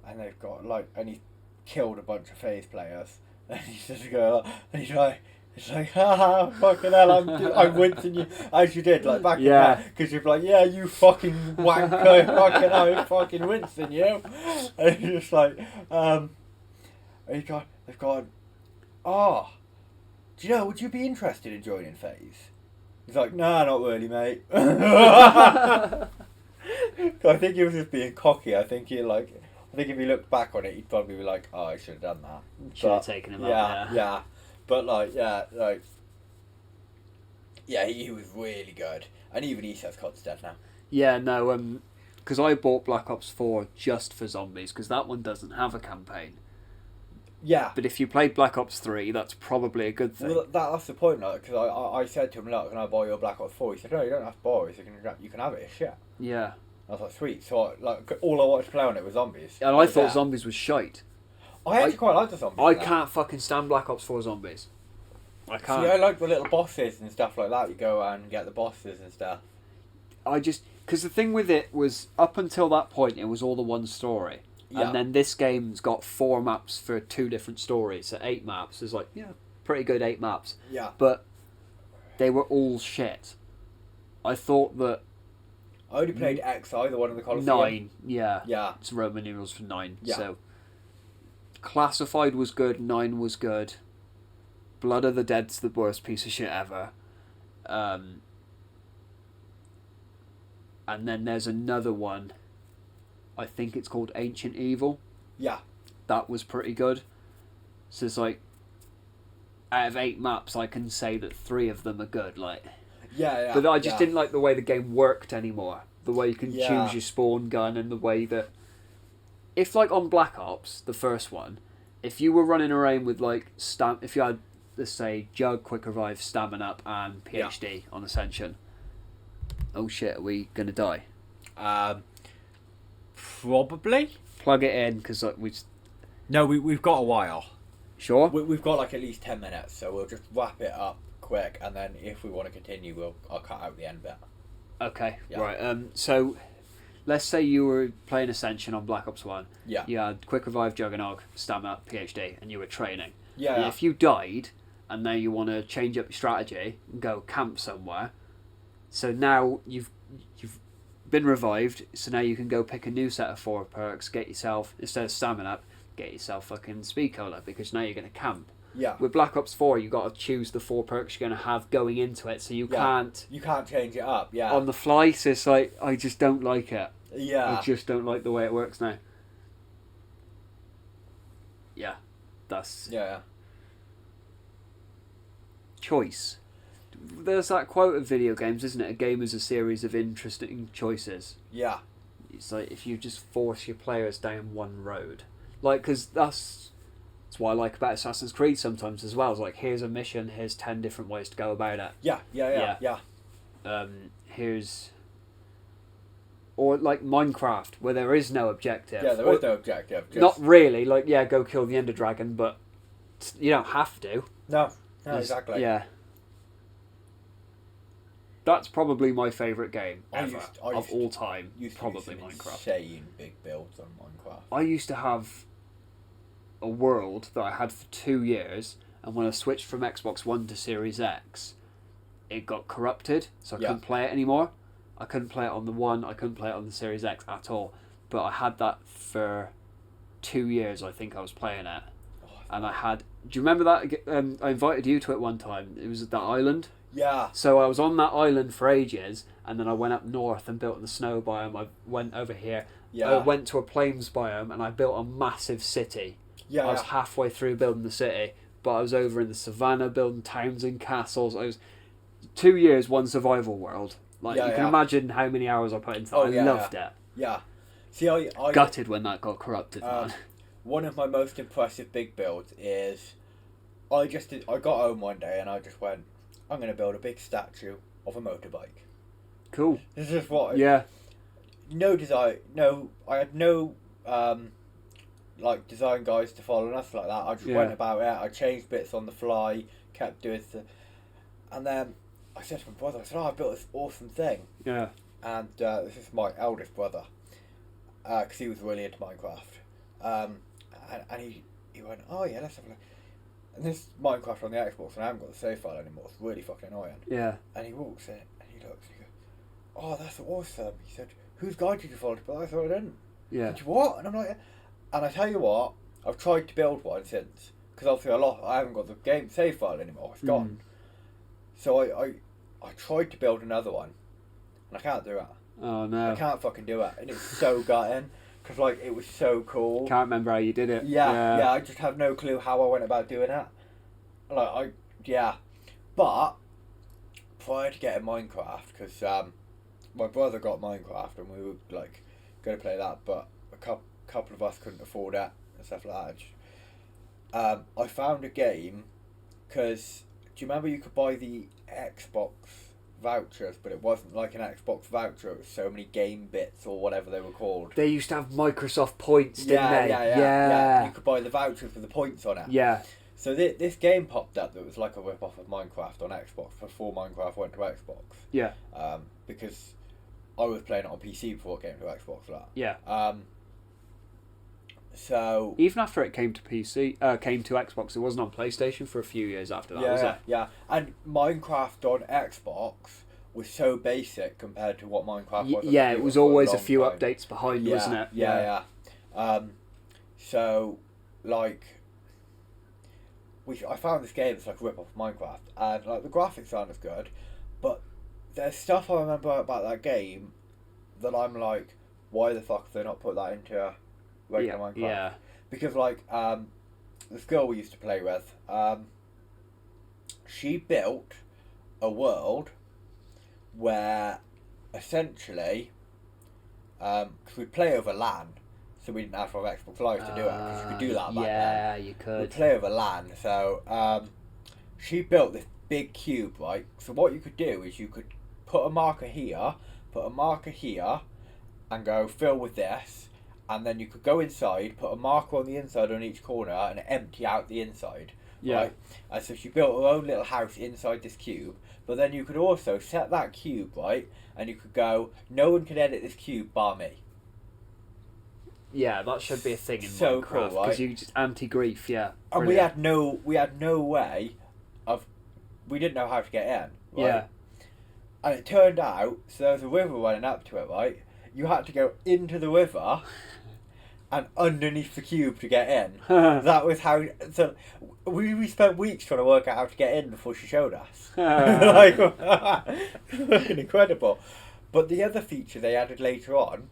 And they've got and he killed a bunch of FaZe players. And he's just going, and he's like, it's like, haha, fucking hell, I'm wincing you, as you did, like, back in that, because you're like, yeah, you fucking wanker, fucking hell, I'm fucking wincing you, and he's just like, and they've gone, do you know, would you be interested in joining FaZe? He's like, nah, not really, mate. I think he was just being cocky. I think if he looked back on it, he'd probably be like, oh, I should have done that. Should have taken him out. Yeah. But he was really good, and even he says COD's dead now. Yeah, no, because I bought Black Ops 4 just for zombies, because that one doesn't have a campaign. Yeah. But if you played Black Ops 3, that's probably a good thing. Well, that's the point, like, because I said to him, look, can I buy your Black Ops 4? He said, no, you don't have to buy it, you can have it as shit. Yeah. I was like, sweet. So all I wanted to play on it was zombies. And I thought zombies was shite. I actually quite like the zombies. I can't fucking stand Black Ops 4 zombies. I can't. See, I like the little bosses and stuff like that. You go out and get the bosses and stuff. Because the thing with it was, up until that point, it was all the one story. Yeah. And then this game's got 4 maps for 2 different stories. So 8 maps. It's like, pretty good 8 maps. Yeah. But they were all shit. I thought that... I only played XI, the one in the Coliseum. 9, yeah. Yeah. It's Roman numerals for 9. Yeah. So, Classified was good, 9 was good. Blood of the Dead's the worst piece of shit ever. And then there's another one. I think it's called Ancient Evil. Yeah. That was pretty good. So it's like, out of 8 maps, I can say that 3 of them are good. Like, yeah. But I just didn't like the way the game worked anymore. The way you can choose your spawn gun, and the way that... If, like, on Black Ops, the first one, if you were running around with, like, if you had, let's say, Jug, Quick Revive, Stamina Up, and PhD on Ascension... Oh shit, are we going to die? Probably. Plug it in, because No, we've got a while. Sure? We've got like at least 10 minutes, so we'll just wrap it up quick, and then if we want to continue, I'll cut out the end bit. Okay, right. So, let's say you were playing Ascension on Black Ops 1. Yeah. You had Quick Revive, Juggernog, Stamina, PhD, and you were training. Yeah. And if you died, and now you want to change up your strategy and go camp somewhere, so now you've been revived, so now you can go pick a new set of 4 perks, get yourself, instead of Stamina Up, get yourself fucking Speed Cola, because now you're going to camp. Yeah. With Black Ops 4, you've got to choose the 4 perks you're going to have going into it, so you can't... You can't change it up, On the fly, so it's like, I just don't like it. Yeah. I just don't like the way it works now. Yeah. That's... Yeah. Choice. There's that quote of video games, isn't it? A game is a series of interesting choices. Yeah. It's like if you just force your players down one road. Like, because that's what I like about Assassin's Creed sometimes as well. It's like, here's a mission, here's 10 different ways to go about it. Yeah. Here's... Or like Minecraft, where there is no objective. Yeah, there is no objective. Not really. Like, go kill the Ender Dragon, but you don't have to. No, exactly. Yeah. That's probably my favourite game ever of all time. Probably Minecraft. Insane big builds on Minecraft. I used to have a world that I had for 2 years, and when I switched from Xbox One to Series X, it got corrupted, so I couldn't play it anymore. I couldn't play it on the One, I couldn't play it on the Series X at all. But I had that for 2 years, I think I was playing it. And I had... Do you remember that? I invited you to it one time. It was at that island. Yeah. So I was on that island for ages, and then I went up north and built the snow biome. I went over here. Yeah. I went to a plains biome, and I built a massive city Yeah, I was yeah. halfway through building the city, but I was over in the savannah building towns and castles. I was 2 years, one survival world. Like, Yeah, you can yeah. imagine how many hours I put into that. Oh, I yeah, loved yeah. it. Yeah. See, I Gutted when that got corrupted, man. one of my most impressive big builds is I got home one day and I just went, I'm going to build a big statue of a motorbike. Cool. This is what Yeah. no design, no, I had no like design guides to follow, nothing like that. I just went about it. I changed bits on the fly, kept doing stuff, and then I said to my brother, I said, "Oh, I built this awesome thing." Yeah. And this is my eldest brother, because he was really into Minecraft, and he went, "Oh yeah, let's have a look." And this Minecraft on the Xbox, and I haven't got the save file anymore. It's really fucking annoying. Yeah. And he walks in and he looks and he goes, "Oh, that's awesome." He said, "Whose guide did you follow?" But I thought I didn't. Yeah. Said, "What?" And I'm like, and I tell you what, I've tried to build one since, because obviously I haven't got the game save file anymore. It's gone. So I tried to build another one, and I can't do it. Oh no. I can't fucking do it, and it's so gutting because like it was so cool. Can't remember how you did it. Yeah. I just have no clue how I went about doing it. But prior to getting Minecraft, because my brother got Minecraft and we were like going to play that, but a couple of us couldn't afford it and stuff like that. I found a game because do you remember you could buy the Xbox vouchers, but it wasn't like an Xbox voucher. It was so many game bits or whatever they were called. They used to have Microsoft points, didn't they? Yeah. You could buy the vouchers with the points on it. Yeah. So this game popped up that was like a rip-off of Minecraft on Xbox before Minecraft went to Xbox. Yeah. Because I was playing it on PC before it came to Xbox. Yeah. So even after it came to came to Xbox, it wasn't on PlayStation for a few years after that, was it? Yeah. And Minecraft on Xbox was so basic compared to what Minecraft was. Yeah, it was always a few updates behind, wasn't it? Yeah. So, like, I found this game that's like a rip-off of Minecraft, and like the graphics aren't as good, but there's stuff I remember about that game that I'm like, why the fuck have they not put that into regular Minecraft? Yeah. Because like this girl we used to play with, she built a world where essentially, because we'd play over LAN, so we didn't have to have Xbox Live to do it, because you could do that back then. Yeah, you could. We'd play over LAN, so she built this big cube, right? So what you could do is you could put a marker here, and go fill with this, and then you could go inside, put a marker on the inside on each corner, and empty out the inside. Yeah. Right? And so she built her own little house inside this cube, but then you could also set that cube, right? And you could go, no one can edit this cube bar me. Yeah, that should be a thing in So Minecraft, cool, right? because you just anti-grief, yeah. And Brilliant. we had no way of, we didn't know how to get in, right? Yeah. And it turned out, so there was a river running up to it, right? You had to go into the river and underneath the cube to get in. That was how. So we spent weeks trying to work out how to get in before she showed us. Like, fucking incredible. But the other feature they added later on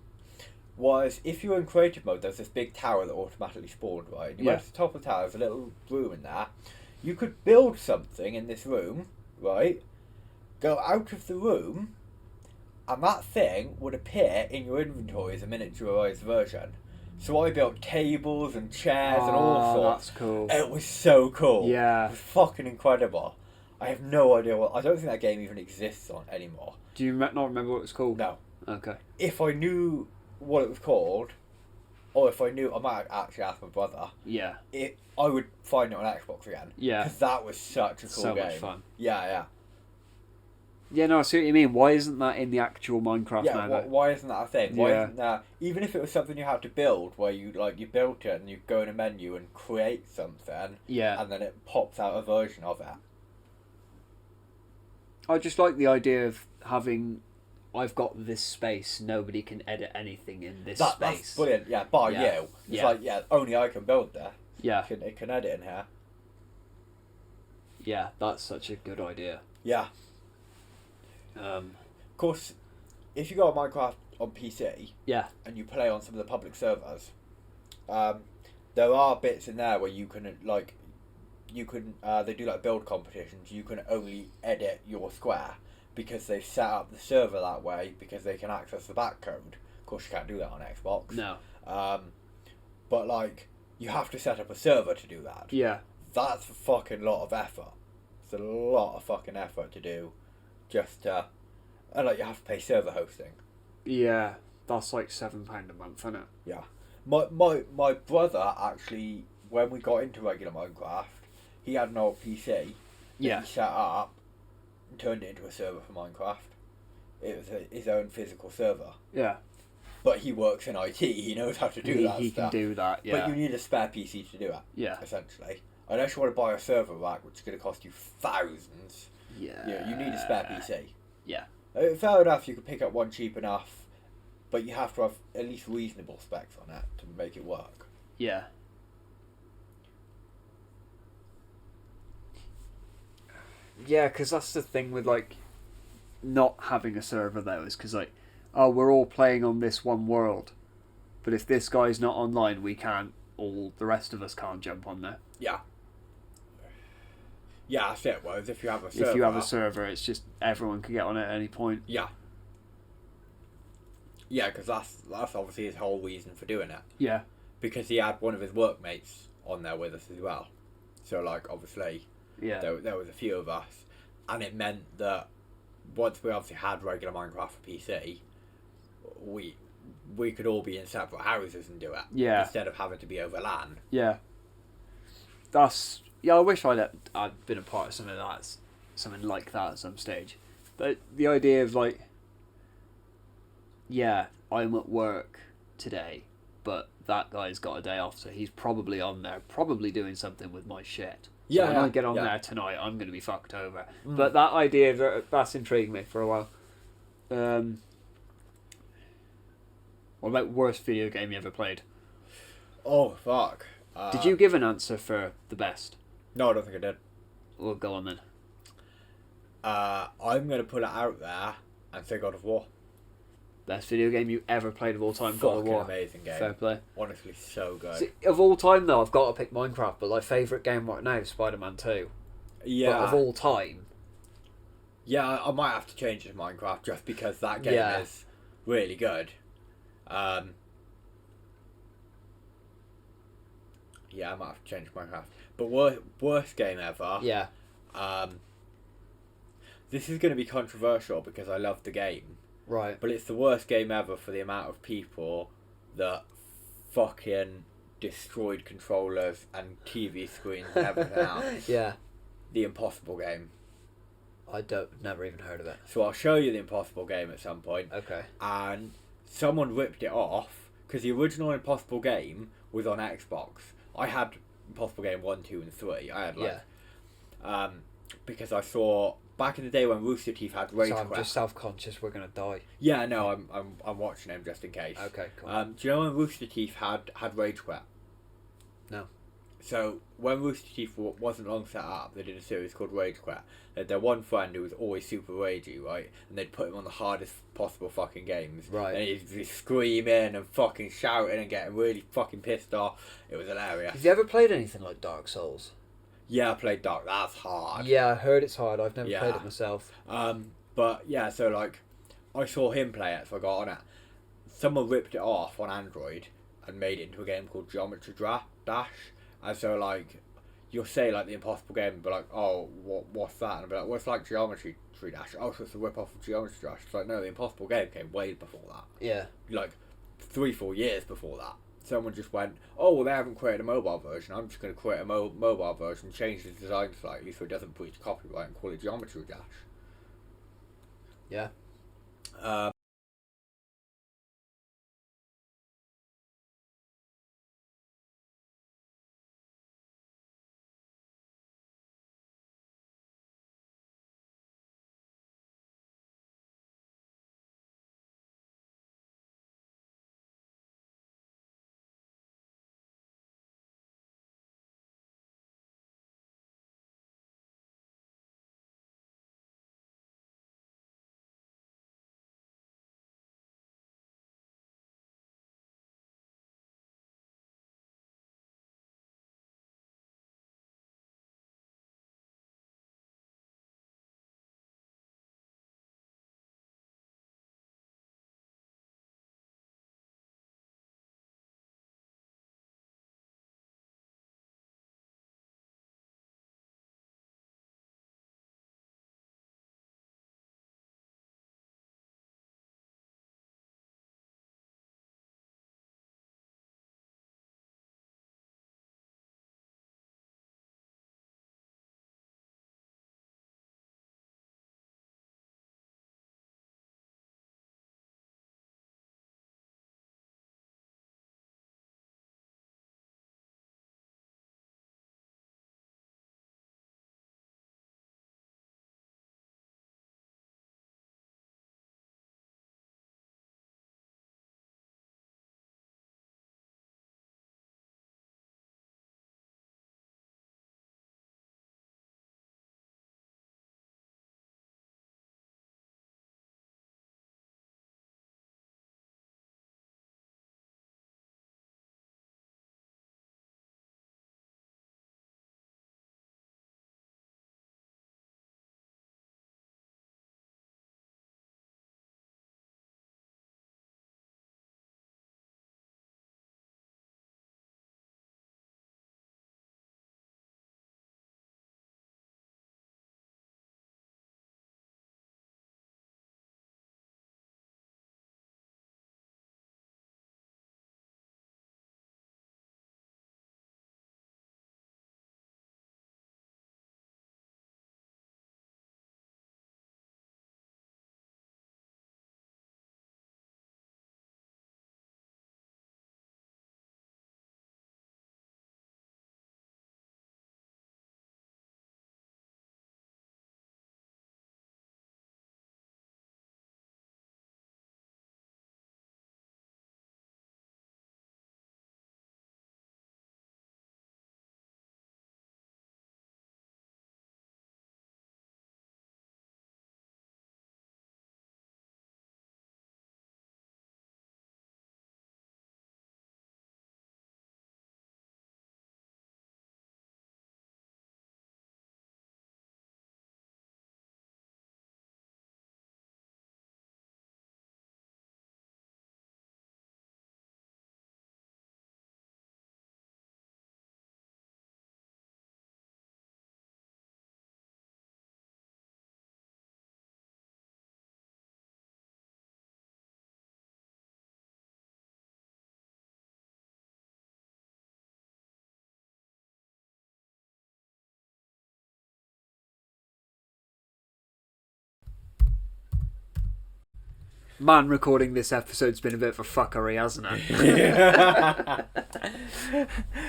was if you were in creative mode, there's this big tower that automatically spawned, right? You went to the top of the tower, there's a little room in there. You could build something in this room, right? Go out of the room, and that thing would appear in your inventory as a miniaturized version. So I built tables and chairs and all sorts. That's cool. It was so cool. Yeah. It was fucking incredible. I have no idea what. I don't think that game even exists on anymore. Do you not remember what it was called? No. Okay. If I knew what it was called, or if I knew, I might actually ask my brother. Yeah. I would find it on Xbox again. Yeah. Because that was such a cool So game. much fun. Yeah. Yeah, no, I see what you mean. Why isn't that in the actual Minecraft Yeah, now? why isn't that a thing? Why Yeah. isn't that, even if it was something you had to build, where you built it and you go in a menu and create something, Yeah. and then it pops out a version of it. I just like the idea of having, I've got this space, nobody can edit anything in this space. That's brilliant, yeah, by Yeah. you. It's Yeah. only I can build that. Yeah. It can edit in here. Yeah, that's such a good idea. Yeah. Of course, if you got Minecraft on PC, Yeah. and you play on some of the public servers, there are bits in there where you can like they do like build competitions. You can only edit your square because they've set up the server that way because they can access the backcode. Of course, you can't do that on Xbox. No. But like you have to set up a server to do that. Yeah. That's a fucking lot of effort. It's a lot of fucking effort to do, just and like you have to pay server hosting. Yeah. That's like £7 a month, isn't it? Yeah. My brother actually, when we got into regular Minecraft, he had an old PC that Yeah. he set up and turned it into a server for Minecraft. It was his own physical server. Yeah. But he works in IT. He knows how to do that He stuff. can do that. Yeah. But you need a spare PC to do it. Yeah. Essentially, unless you want to buy a server rack, which is going to cost you thousands. Yeah. Yeah, you need a spare PC. Yeah. Fair enough, you can pick up one cheap enough, but you have to have at least reasonable specs on it to make it work. Yeah. Yeah, because that's the thing with like not having a server though, is because like, oh, we're all playing on this one world, but if this guy's not online, we can't. All the rest of us can't jump on there. Yeah. Yeah, that's it. Whereas if you have a server... If you have a server, it's just everyone can get on it at any point. Yeah. Yeah, because that's obviously his whole reason for doing it. Yeah. Because he had one of his workmates on there with us as well. So, like, obviously, Yeah. there was a few of us. And it meant that once we obviously had regular Minecraft for PC, we could all be in separate houses and do it. Yeah. Instead of having to be over LAN. Yeah. That's... Yeah, I wish I'd been a part of something like that at some stage. But the idea of like, yeah, I'm at work today, but that guy's got a day off, so he's probably on there, probably doing something with my shit. So when I get on there tonight, I'm going to be fucked over. But that idea, that's intrigued me for a while. What about worst video game you ever played? Oh, fuck. Did you give an answer for the best? No, I don't think I did. Well, go on then. I'm going to put it out there and say God of War. Best video game you ever played of all time, God of War. Amazing game. Fair play. Honestly, so good. See, of all time, though, I've got to pick Minecraft, but my favourite game right now is Spider-Man 2. Yeah. But of all time... Yeah, I might have to change it to Minecraft just because that game is really good. Yeah, I might have to change Minecraft. But worst game ever. Yeah. This is going to be controversial because I love the game. Right. But it's the worst game ever for the amount of people that fucking destroyed controllers and TV screens and everything else. Yeah. The Impossible Game. Never even heard of it. So I'll show you the Impossible Game at some point. Okay. And someone ripped it off because the original Impossible Game was on Xbox. I had Impossible Game 1, 2 and 3. I had like because I saw back in the day when Rooster Teeth had Rage Quit. So I'm just self-conscious we're gonna die. Yeah, no, I'm watching him just in case. Okay, cool. Do you know when Rooster Teeth had Rage Quit? No. So when Rooster Teeth wasn't long set up, they did a series called Rage Quit. They had their one friend who was always super ragey, right? And they'd put him on the hardest possible fucking games. Right. And he'd be screaming and fucking shouting and getting really fucking pissed off. It was hilarious. Have you ever played anything like Dark Souls? Yeah, I played Dark. That's hard. Yeah, I heard it's hard. I've never played it myself. But yeah, so like, I saw him play it, so I got on it. Someone ripped it off on Android and made it into a game called Geometry Dash. And so like, you'll say like the Impossible Game and be like, oh, what's that? And I'll be like, well, it's like Geometry Dash. Oh, so it's a rip-off of Geometry Dash. It's like, no, the Impossible Game came way before that. Yeah. Like, 3-4 years before that. Someone just went, oh, well, they haven't created a mobile version. I'm just going to create a mobile version, change the design slightly so it doesn't breach copyright and call it Geometry Dash. Yeah. Man, recording this episode's been a bit of a fuckery, hasn't it?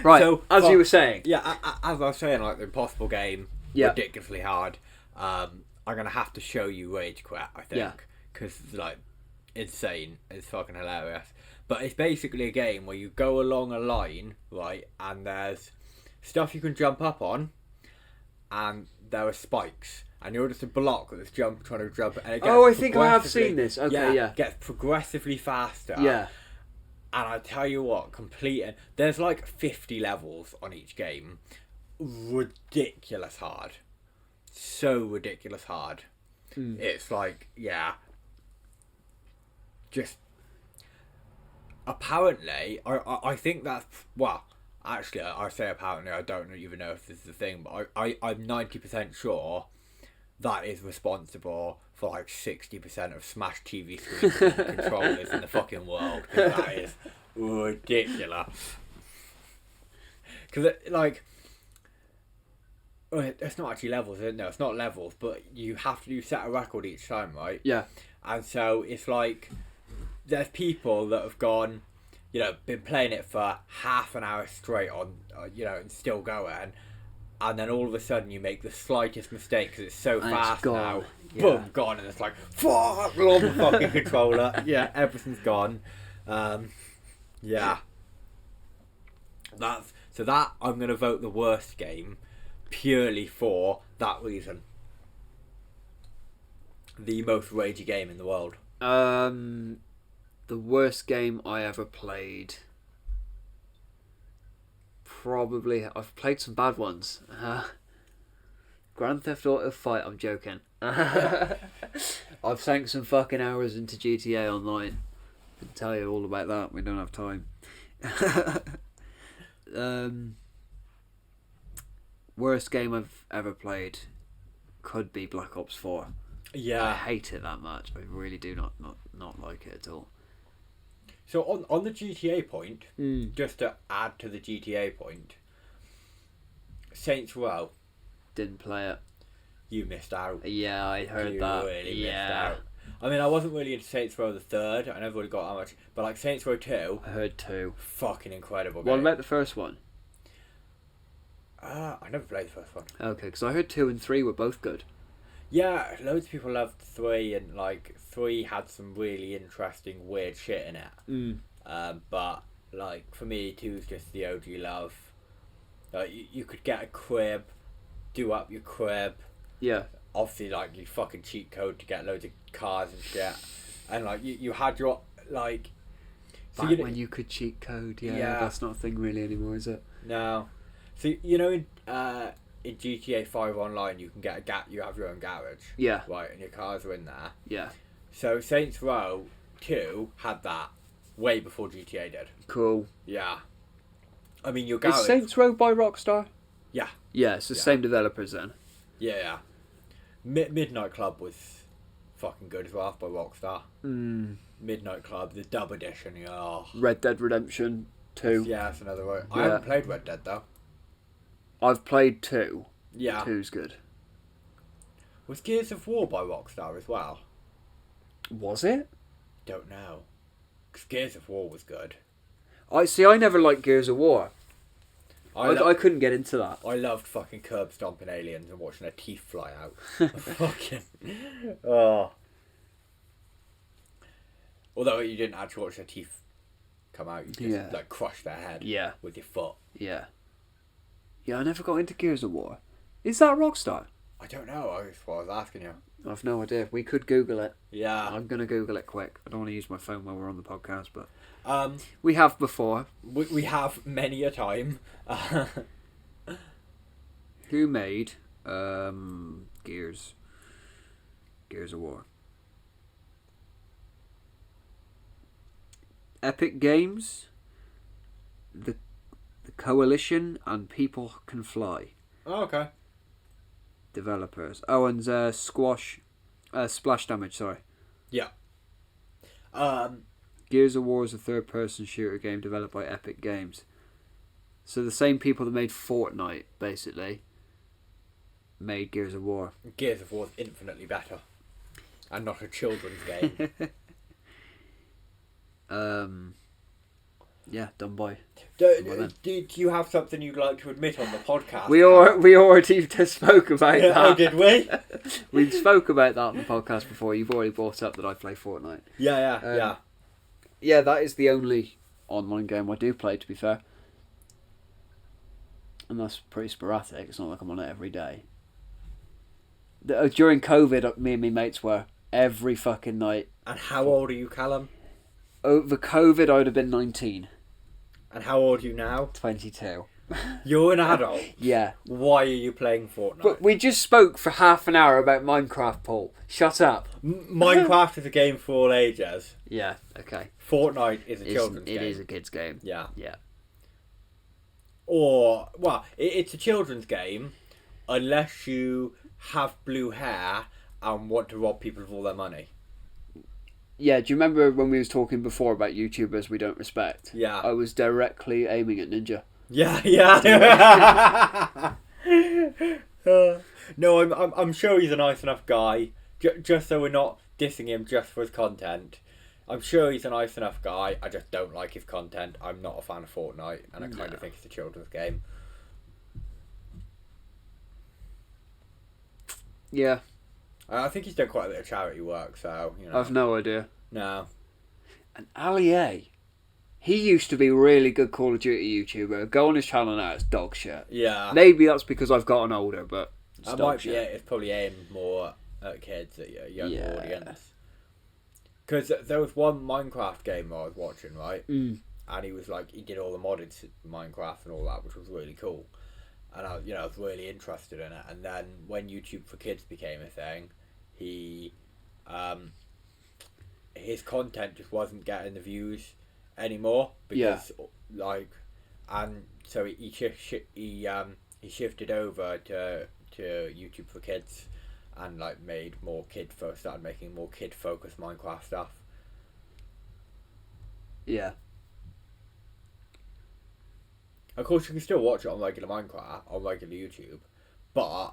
Right, So, as you were saying. Yeah, as I was saying, like the impossible game, ridiculously hard. I'm gonna have to show you Rage Quit, I think, because it's like insane. It's fucking hilarious. But it's basically a game where you go along a line, right, and there's stuff you can jump up on, and there are spikes, and you're just a block that's trying to jump. And it gets I think I have seen this. Okay, it gets progressively faster. Yeah. And I tell you what, completing... There's like 50 levels on each game. Ridiculous hard. So ridiculous hard. It's like, just... Apparently, I think that's... Well, actually, I say apparently, I don't even know if this is the thing, but I'm 90% sure that is responsible for like 60% of Smash TV screens and controllers in the fucking world. 'Cause that is ridiculous. Because like, it's not actually levels, is it? No, it's not levels, but you have to set a record each time, right? Yeah. And so it's like, there's people that have gone, been playing it for half an hour straight on, and still going. And then all of a sudden you make the slightest mistake because it's so fast now. Yeah. Boom, gone. And it's like, fuck, on the fucking controller. Yeah, everything's gone. Yeah. So that, I'm going to vote the worst game purely for that reason. The most ragey game in the world. The worst game I ever played... Probably, I've played some bad ones. Grand Theft Auto 5, I'm joking. I've sank some fucking hours into GTA Online. I can tell you all about that, we don't have time. Worst game I've ever played could be Black Ops 4. Yeah. I hate it that much. I really do not like it at all. So on the GTA point, just to add to the GTA point, Saints Row. Didn't play it. You missed out. Yeah, I heard that. You really missed out. I mean, I wasn't really into Saints Row the third. I never really got that much. But like Saints Row 2. I heard 2. Fucking incredible game. What about the first one? I never played the first one. Okay, because I heard 2 and 3 were both good. Yeah, loads of people loved 3, and like 3 had some really interesting, weird shit in it. But like for me, 2 is just the OG love. You could get a crib, do up your crib. Yeah. Obviously, like you fucking cheat code to get loads of cars and shit, and like you had your like. Back when you could cheat code, that's not a thing really anymore, is it? No. So in GTA 5 Online, you can get you have your own garage. Yeah. Right, and your cars are in there. Yeah. So Saints Row 2 had that way before GTA did. Cool. Yeah. I mean, your garage... Is Saints Row by Rockstar? Yeah. Yeah, it's the same developers then. Yeah. Midnight Club was fucking good as well by Rockstar. Midnight Club, the dub edition, Red Dead Redemption 2. Yeah, that's another one. I haven't played Red Dead though. I've played 2. Yeah. 2's good. Was Gears of War by Rockstar as well? Was it? Don't know. Because Gears of War was good. I never liked Gears of War. I couldn't get into that. I loved fucking curb stomping aliens and watching their teeth fly out. Fucking... Oh. Although you didn't actually watch their teeth come out, you just like crush their head with your foot. Yeah. Yeah, I never got into Gears of War. Is that Rockstar? I don't know. That's what I was asking you. I've no idea. We could Google it. Yeah. I'm going to Google it quick. I don't want to use my phone while we're on the podcast, but... we have before. We have many a time. Who made Gears of War? Epic Games, the Coalition, and People Can Fly. Oh, okay. Developers. Oh, and Splash Damage, sorry. Yeah. Gears of War is a third-person shooter game developed by Epic Games. So the same people that made Fortnite, basically, made Gears of War. Gears of War is infinitely better. And not a children's game. Yeah, done by. Do you have something you'd like to admit on the podcast? We already just spoke about that. Oh, did we? We spoke about that on the podcast before. You've already brought up that I play Fortnite. Yeah. Yeah, that is the only online game I do play, to be fair. And that's pretty sporadic. It's not like I'm on it every day. During COVID, me and my mates were every fucking night. And how old are you, Callum? Over COVID, I would have been 19. And how old are you now? 22. You're an adult? Yeah. Why are you playing Fortnite? But we just spoke for half an hour about Minecraft, Paul. Shut up. Minecraft is a game for all ages. Yeah, okay. Fortnite is a children's game. It is a kid's game. Yeah. Yeah. Or, well, it's a children's game unless you have blue hair and want to rob people of all their money. Yeah, do you remember when we was talking before about YouTubers we don't respect? Yeah. I was directly aiming at Ninja. Yeah. No, I'm sure he's a nice enough guy. Just so we're not dissing him just for his content. I'm sure he's a nice enough guy. I just don't like his content. I'm not a fan of Fortnite, and I kind of think it's a children's game. Yeah. I think he's done quite a bit of charity work, so, you know. I've no idea. No. And Ali A, he used to be a really good Call of Duty YouTuber. Go on his channel now, it's dog shit. Yeah. Maybe that's because I've gotten older, but it's That dog might be shit. it. It's probably aimed more at kids, at a younger audience. Because there was one Minecraft game I was watching, right? Mm. And he was like, he did all the modded Minecraft and all that, which was really cool. And I was really interested in it. And then when YouTube for Kids became a thing, he, his content just wasn't getting the views anymore because, and so he shifted over to YouTube for Kids, and made more started making more kid focused Minecraft stuff. Yeah. Of course, you can still watch it on regular Minecraft, on regular YouTube, but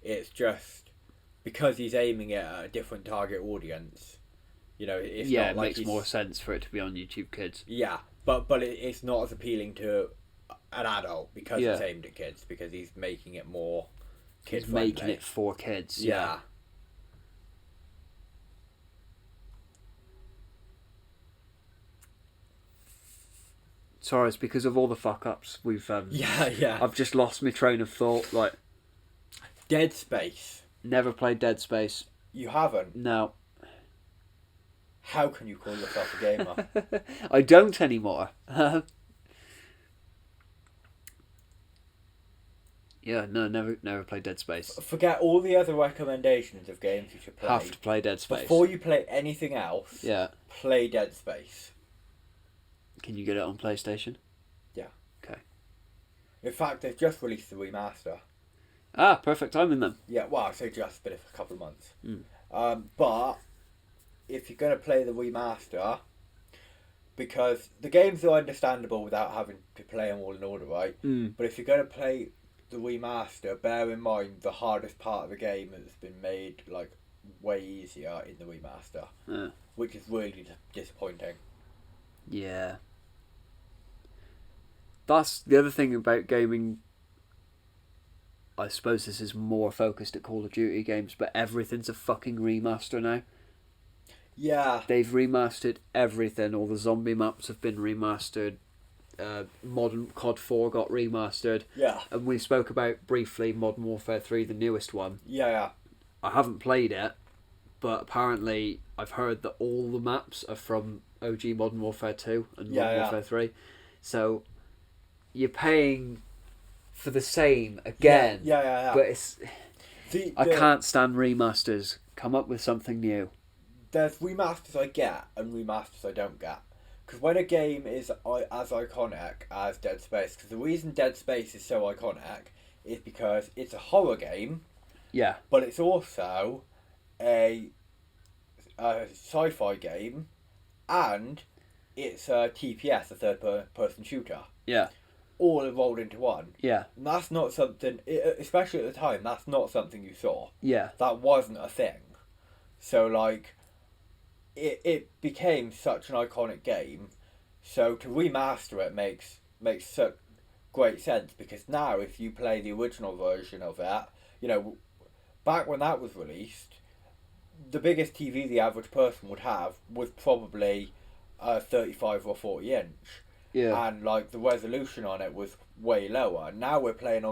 it's just because he's aiming it at a different target audience. It's not it makes more sense for it to be on YouTube Kids. Yeah, but it's not as appealing to an adult because it's aimed at kids, because he's making it more kid friendly. He's making it for kids. Yeah. Sorry, it's because of all the fuck ups we've. I've just lost my train of thought. Dead Space. Never played Dead Space. You haven't? No. How can you call yourself a gamer? I don't anymore. Yeah, no, never played Dead Space. Forget all the other recommendations of games you should play. Have to play Dead Space. Before you play anything else, play Dead Space. Can you get it on PlayStation? Yeah. Okay. In fact, they've just released the remaster. Ah, perfect timing then. Yeah, well, I say just, but it's a couple of months. Mm. But if you're going to play the remaster, because the games are understandable without having to play them all in order, right? Mm. But if you're going to play the remaster, bear in mind the hardest part of the game has been made way easier in the remaster, which is really disappointing. Yeah. That's the other thing about gaming. I suppose this is more focused at Call of Duty games, but everything's a fucking remaster now. Yeah. They've remastered everything. All the zombie maps have been remastered. Modern COD 4 got remastered. Yeah. And we spoke about briefly Modern Warfare 3, the newest one. Yeah. I haven't played it, but apparently I've heard that all the maps are from OG Modern Warfare 2 and Modern Warfare 3. So you're paying for the same again. Yeah. But it's... I can't stand remasters. Come up with something new. There's remasters I get and remasters I don't get. Because when a game is as iconic as Dead Space, because the reason Dead Space is so iconic is because it's a horror game. Yeah. But it's also a sci-fi game, and it's a TPS, a third-person shooter. Yeah. All rolled into one. Yeah. And that's not something, especially at the time, that's not something you saw. Yeah. That wasn't a thing. So, it became such an iconic game. So to remaster it makes such great sense, because now if you play the original version of it, you know, back when that was released, the biggest TV the average person would have was probably a 35 or 40 inch. Yeah. And like the resolution on it was way lower. Now we're playing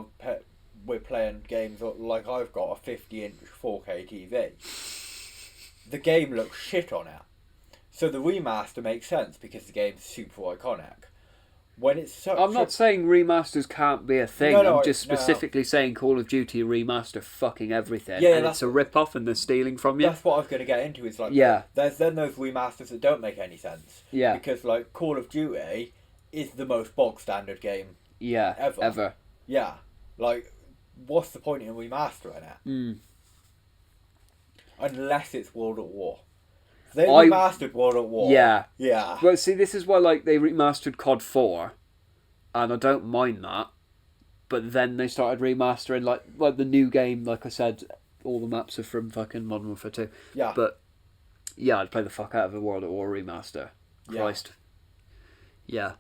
games like I've got a 50-inch 4K TV. The game looks shit on it. So the remaster makes sense because the game's super iconic. When it's such I'm not saying remasters can't be a thing. No, I'm just specifically saying Call of Duty remaster fucking everything. Yeah, and it's a rip-off and they're stealing from you. That's what I was going to get into. Is like, Yeah. there's then those remasters that don't make any sense. Yeah. Because like Call of Duty is the most bog standard game. Yeah. Ever. Yeah. Like, what's the point in remastering it? Mm. Unless it's World at War. They remastered World at War. Yeah. Yeah. Well, see, this is why like they remastered COD 4, and I don't mind that. But then they started remastering like the new game. Like I said, all the maps are from fucking Modern Warfare 2. Yeah. But yeah, I'd play the fuck out of a World at War remaster. Christ. Yeah.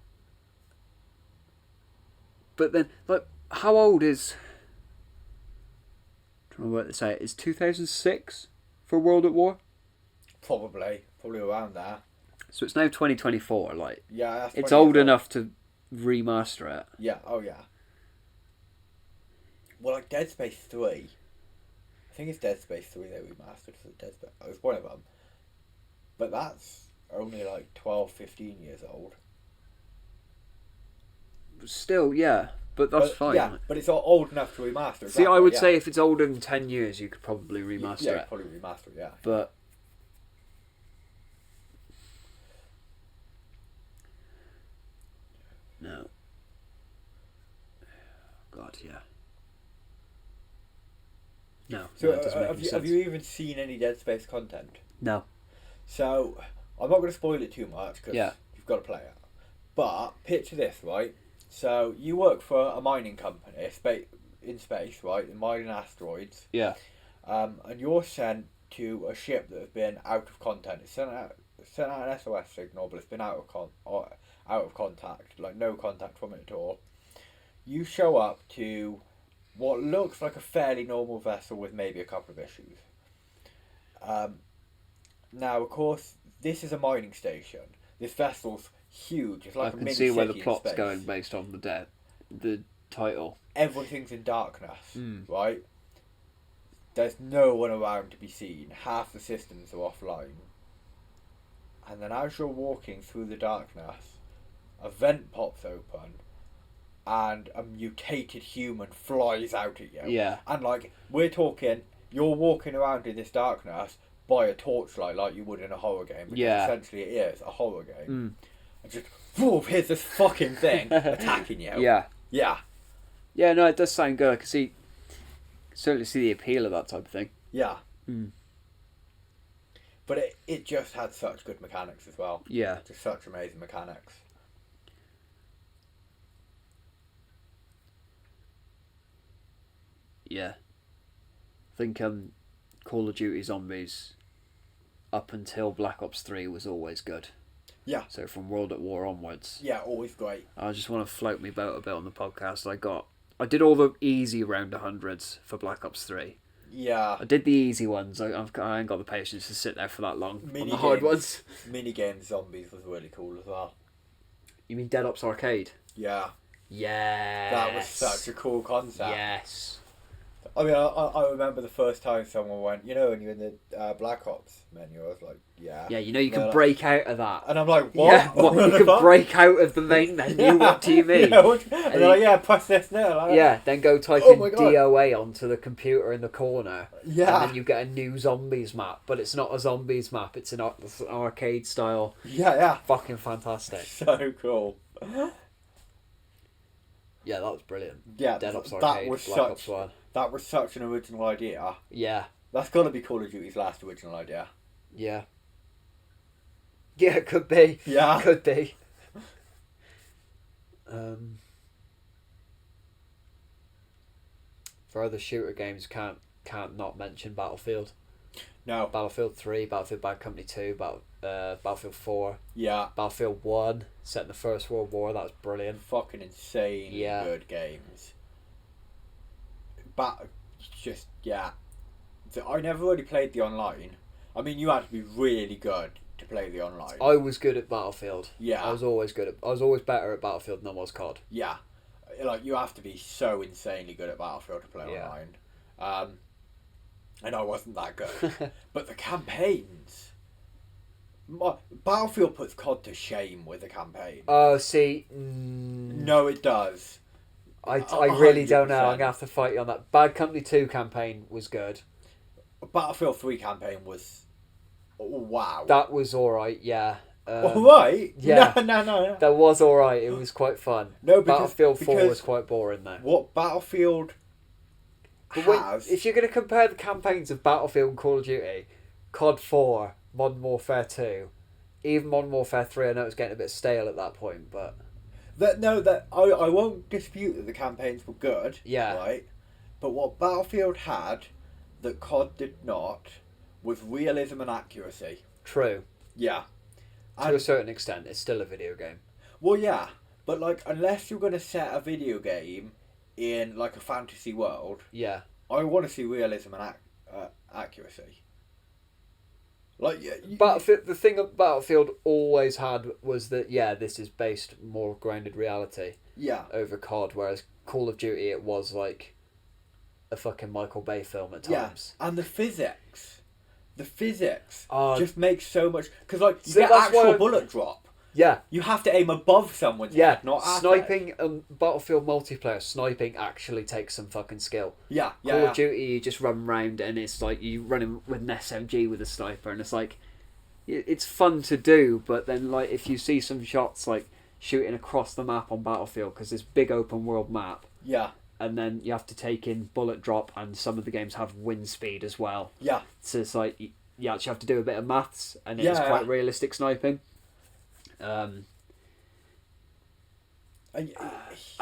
But then, like, how old is? I'm trying to work this out. Is 2006 for World at War? Probably around there. So it's now 2024. Like, Yeah, that's it's old enough to remaster it. Yeah. Oh yeah. Well, like Dead Space 3. I think it's Dead Space 3 they remastered for Dead Space. It was one of them. But that's only like 12, 15 years old. Still, yeah, but that's fine. Yeah, but it's old enough to remaster. See, I would say if it's older than 10 years, you could probably remaster it. Probably remaster it, yeah. But no. God, yeah. No. So no, it doesn't make any have sense. you even seen any Dead Space content? No. So I'm not going to spoil it too much because you've got to play it. But picture this, right? So you work for a mining company in space, right? In mining asteroids. Yeah. And you're sent to a ship that has been out of contact. It's sent out an SOS signal, but it's been out of contact, like no contact from it at all. You show up to what looks like a fairly normal vessel with maybe a couple of issues. Now, of course, this is a mining station. This vessel's huge. It's like I a can mini see where the city in plot's space. going based on the title. Everything's in darkness, right? There's no one around to be seen. Half the systems are offline. And then as you're walking through the darkness, a vent pops open and a mutated human flies out at you. Yeah. And like, we're talking, you're walking around in this darkness by a torchlight like you would in a horror game. Because essentially it is a horror game. And just, whoa, here's this fucking thing attacking you. Yeah. Yeah. Yeah, no, it does sound good. I can certainly see the appeal of that type of thing. Yeah. But it just had such good mechanics as well. Yeah. Just such amazing mechanics. Yeah. I think Call of Duty Zombies up until Black Ops 3 was always good. Yeah. So from World at War onwards. Yeah, always great. I just want to float me boat a bit on the podcast. I did all the easy round 100s for Black Ops 3. Yeah. I did the easy ones. I ain't got the patience to sit there for that long on the hard ones. Minigame Zombies was really cool as well. You mean Dead Ops Arcade? Yeah. Yeah. That was such a cool concept. Yes. I mean, I remember the first time someone went, you know, when you're in the Black Ops menu, I was like, yeah. Yeah, you know, you can break out of that. And I'm like, what? Yeah, you can break out of the main menu. What do you mean? Yeah, and they're like, yeah, press this now. Like, yeah, then go type in DOA onto the computer in the corner. Yeah. And then you get a new zombies map, but it's not a zombies map, it's an arcade style. Yeah. Fucking fantastic. So cool. Yeah, that was brilliant. Yeah, Dead Ops Arcade, Black Ops 1. That was such an original idea. Yeah. That's got to be Call of Duty's last original idea. Yeah. Yeah, it could be. Yeah. Could be. For other shooter games, can't not mention Battlefield. No. Battlefield 3, Battlefield Bad Company 2, Battlefield 4, Yeah. Battlefield 1, set in the First World War. That was brilliant. Fucking insanely Yeah. good games. But just I never really played the online. I mean, you had to be really good to play the online. I was good at Battlefield. Yeah. I was always better at Battlefield than I was COD. Yeah. Like, you have to be so insanely good at Battlefield to play online. And I wasn't that good. But the campaigns... Battlefield puts COD to shame with the campaign. See... No, it does. I really don't know. 100%. I'm going to have to fight you on that. Bad Company 2 campaign was good. Battlefield 3 campaign was... Wow. That was alright, yeah. Alright? Yeah. No. That was alright. It was quite fun. No, Battlefield 4 was quite boring though. What Battlefield has... if you're going to compare the campaigns of Battlefield and Call of Duty, COD 4, Modern Warfare 2, even Modern Warfare 3, I know it's getting a bit stale at that point, but... I won't dispute that the campaigns were good. Yeah. Right? But what Battlefield had that COD did not was realism and accuracy. True. Yeah. To a certain extent, it's still a video game. Well, yeah. But, like, unless you're going to set a video game in, like, a fantasy world... Yeah. I want to see realism and accuracy. Like, Battlefield, the thing that Battlefield always had was that, this is based more grounded reality. Yeah. Over COD, whereas Call of Duty, it was like a fucking Michael Bay film at times. Yeah. And the physics Oh, just makes so much... Because, like, you So get that's actual why- bullet drop. Yeah. You have to aim above someone's head, not at it. Sniping Battlefield multiplayer, sniping actually takes some fucking skill. Yeah. Call of Duty, you just run round and it's like you running with an SMG with a sniper, and it's like it's fun to do, but then like if you see some shots like shooting across the map on Battlefield because this big open world map, Yeah. and then you have to take in bullet drop, and some of the games have wind speed as well. Yeah. So it's like you actually have to do a bit of maths, and it's quite realistic sniping. And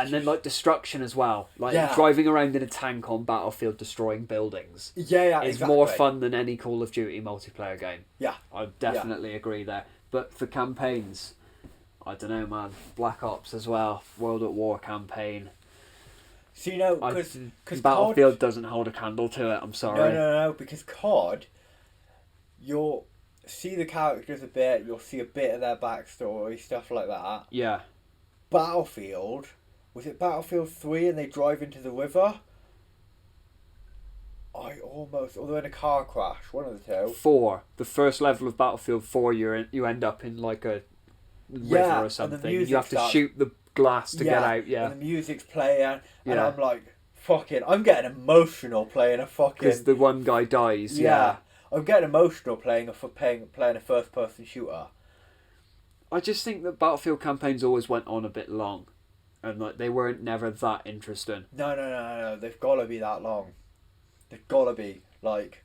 then like destruction as well, like driving around in a tank on Battlefield destroying buildings is more fun than any Call of Duty multiplayer game. Yeah, I definitely agree there. But for campaigns, I don't know, man. Black Ops as well, World at War campaign. So because Battlefield doesn't hold a candle to it. I'm sorry. No, because COD, you'll see the characters a bit, you'll see a bit of their backstory, stuff like that. Yeah. Battlefield, was it Battlefield 3 and they drive into the river? Or they're in a car crash, one of the two. 4, the first level of Battlefield 4, you end up in like a river or something. You have to shoot the glass to get out. Yeah. And the music's playing, and I'm like, I'm getting emotional playing a fucking... Because the one guy dies. Yeah. I'm getting emotional playing a first-person shooter. I just think that Battlefield campaigns always went on a bit long, and like they weren't never that interesting. No. They've got to be that long. They've got to be like.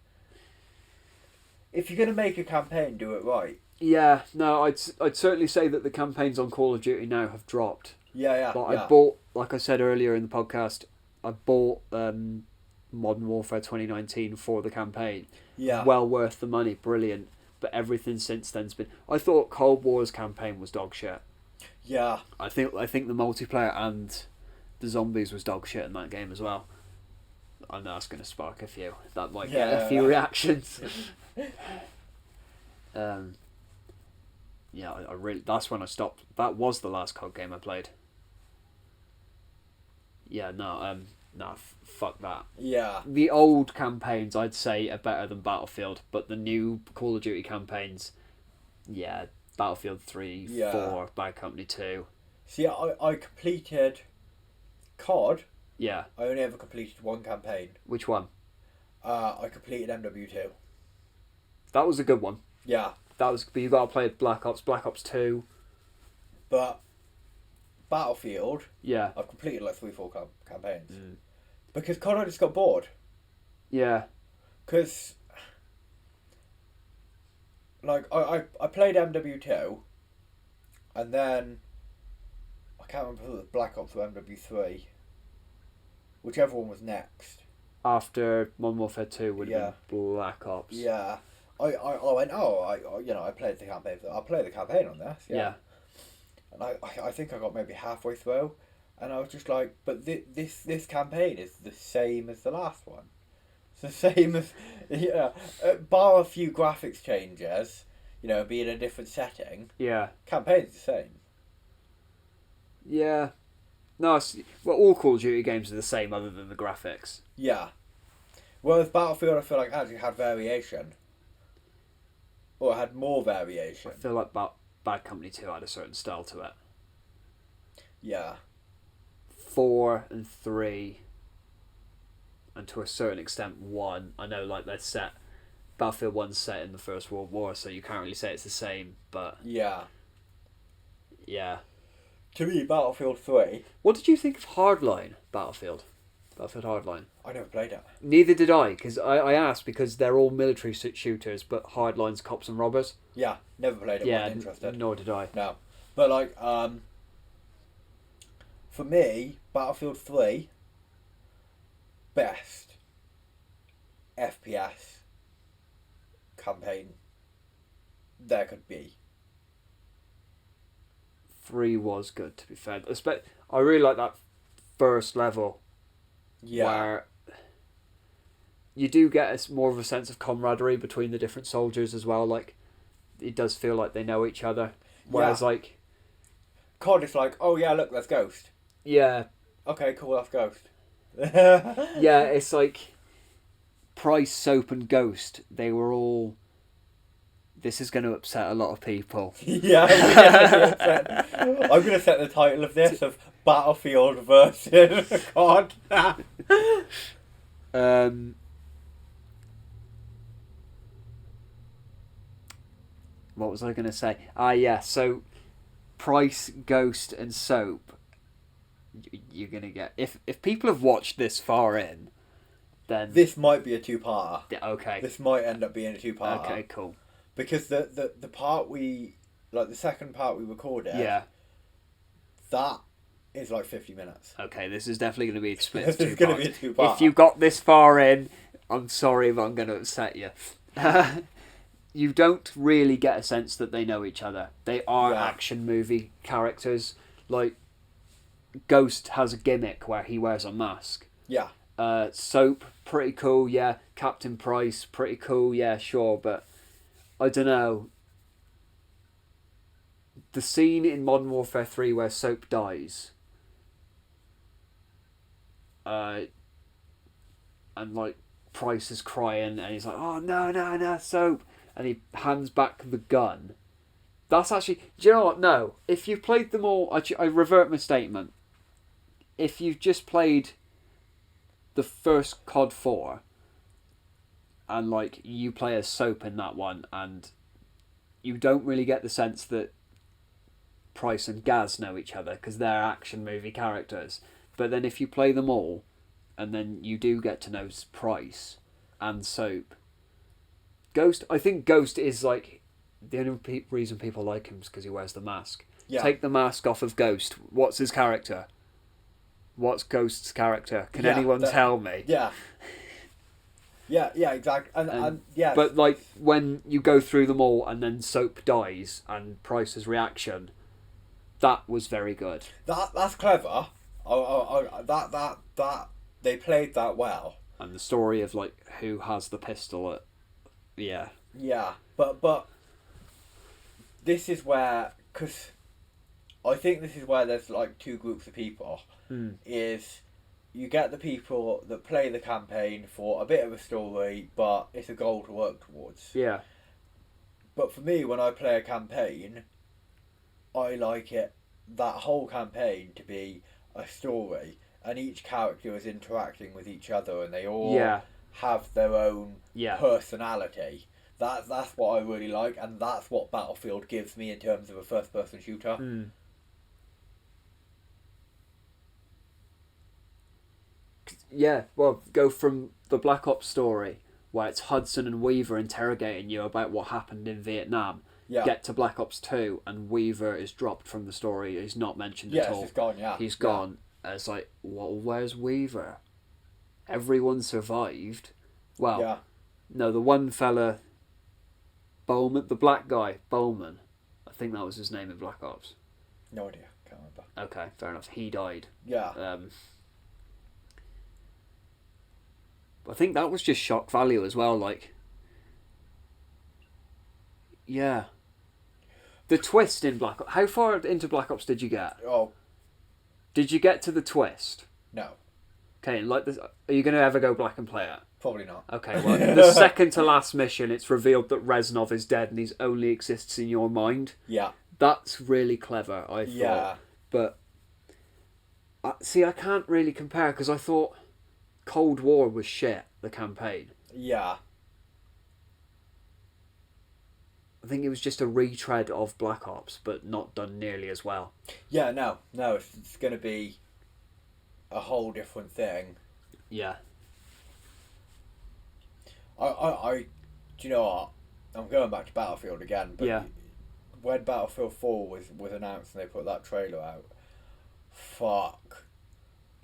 If you're gonna make a campaign, do it right. Yeah, no, I'd certainly say that the campaigns on Call of Duty now have dropped. Yeah. I bought, like I said earlier in the podcast, I bought Modern Warfare 2019 for the campaign. Yeah. Well worth the money, brilliant. But everything since then's been... I thought Cold War's campaign was dog shit. Yeah. I think the multiplayer and the zombies was dog shit in that game as well. I know that's going to spark a few. That might get a few reactions. I really... That's when I stopped. That was the last COD game I played. Yeah, no, fuck that. Yeah. The old campaigns, I'd say, are better than Battlefield, but the new Call of Duty campaigns, Battlefield 3, 4, Bad Company 2. See, I completed COD. Yeah. I only ever completed one campaign. Which one? I completed MW2. That was a good one. Yeah. But you got to play Black Ops 2. But Battlefield, yeah, I've completed like 3-4 campaigns. Because COD, I just got bored. Yeah. Because, like, I played MW2, and then, I can't remember if it was Black Ops or MW3. Whichever one was next. after Modern Warfare 2 would have Yeah. been Black Ops. Yeah. I went, I played the campaign. I played the campaign on this. Yeah. Yeah. And I think I got maybe halfway through, and I was just like, but this campaign is the same as the last one. It's the same as, bar a few graphics changes, be in a different setting. Yeah. Campaign's the same. Yeah. No, well, all Call of Duty games are the same other than the graphics. Yeah. Whereas Battlefield, I feel like actually had variation. Or it had more variation. I feel like Bad Company 2 had a certain style to it. Yeah. 4 and 3, and to a certain extent 1. I know, like, they're set. Battlefield 1's set in the First World War, so you can't really say it's the same, but. Yeah. Yeah. To me, Battlefield 3. What did you think of Battlefield Hardline? I never played it. Neither did I, because I asked because they're all military shooters, but Hardline's cops and robbers. Yeah, never played it. Yeah, Wasn't interested. nor did I. No, but like, for me, Battlefield 3, best FPS campaign there could be. 3 was good, to be fair. I really like that first level. Yeah. Where you do get more of a sense of camaraderie between the different soldiers as well. Like, it does feel like they know each other. Whereas, like, COD is like, oh yeah, look, that's Ghost. Yeah. Okay, cool, that's Ghost. Yeah, it's like Price, Soap, and Ghost. They were all. This is going to upset a lot of people. Yeah, I'm going to set the title of this of Battlefield versus COD. What was I going to say? Yeah, so Price, Ghost, and Soap. You're going to get... If people have watched this far in, then... This might be a two-parter. Okay. This might end up being a two-parter. Okay, cool. Because the part we... Like, the second part we recorded... Yeah. That is like 50 minutes. Okay, this is definitely going to be a split This two is going to parts. be a two-parter. If you got this far in, I'm sorry if I'm going to upset you. You don't really get a sense that they know each other. They are action movie characters. Like, Ghost has a gimmick where he wears a mask. Yeah. Soap, pretty cool, yeah. Captain Price, pretty cool, yeah, sure, but I don't know. The scene in Modern Warfare 3 where Soap dies, and like Price is crying and he's like, oh no, Soap, and he hands back the gun. That's actually, do you know what? No, if you've played them all, I revert my statement. If you've just played the first COD 4 and like you play as Soap in that one and you don't really get the sense that Price and Gaz know each other because they're action movie characters. But then if you play them all and then you do get to know Price and Soap, Ghost, I think Ghost is like the only reason people like him is because he wears the mask. Yeah. Take the mask off of Ghost. What's his character? What's Ghost's character? Can anyone tell me? Yeah. Yeah, exactly. And yeah. But like when you go through them all and then Soap dies and Price's reaction, that was very good. That's clever. That they played that well. And the story of like who has the pistol Yeah, but this is where, because I think this is where there's like two groups of people. Is you get the people that play the campaign for a bit of a story, but it's a goal to work towards. Yeah. But for me, when I play a campaign, I like that whole campaign to be a story, and each character is interacting with each other, and they all have their own personality. That's what I really like, and that's what Battlefield gives me in terms of a first-person shooter. Yeah, well, go from the Black Ops story, where it's Hudson and Weaver interrogating you about what happened in Vietnam. Get to Black Ops 2, and Weaver is dropped from the story. He's not mentioned at all. He's gone, He's gone. It's like, well, where's Weaver? everyone survived. Well, Yeah. no, the one fella, Bowman, the black guy, Bowman, I think that was his name in Black Ops. No idea. Can't remember. Okay, fair enough. He died. Yeah. I think that was just shock value as well. Like, yeah, the twist in Black Ops. How far into Black Ops did you get? Oh, Did you get to the twist? no. Okay, like this, are you going to ever go back and play it? Probably not. Okay, well, the second to last mission, it's revealed that Reznov is dead and he only exists in your mind. Yeah. That's really clever, I thought. Yeah. But, see, I can't really compare because I thought Cold War was shit, the campaign. Yeah. I think it was just a retread of Black Ops, but not done nearly as well. Yeah, no. It's going to be a whole different thing. Yeah. Do you know what? I'm going back to Battlefield again, but Yeah. when Battlefield 4 was announced and they put that trailer out, fuck.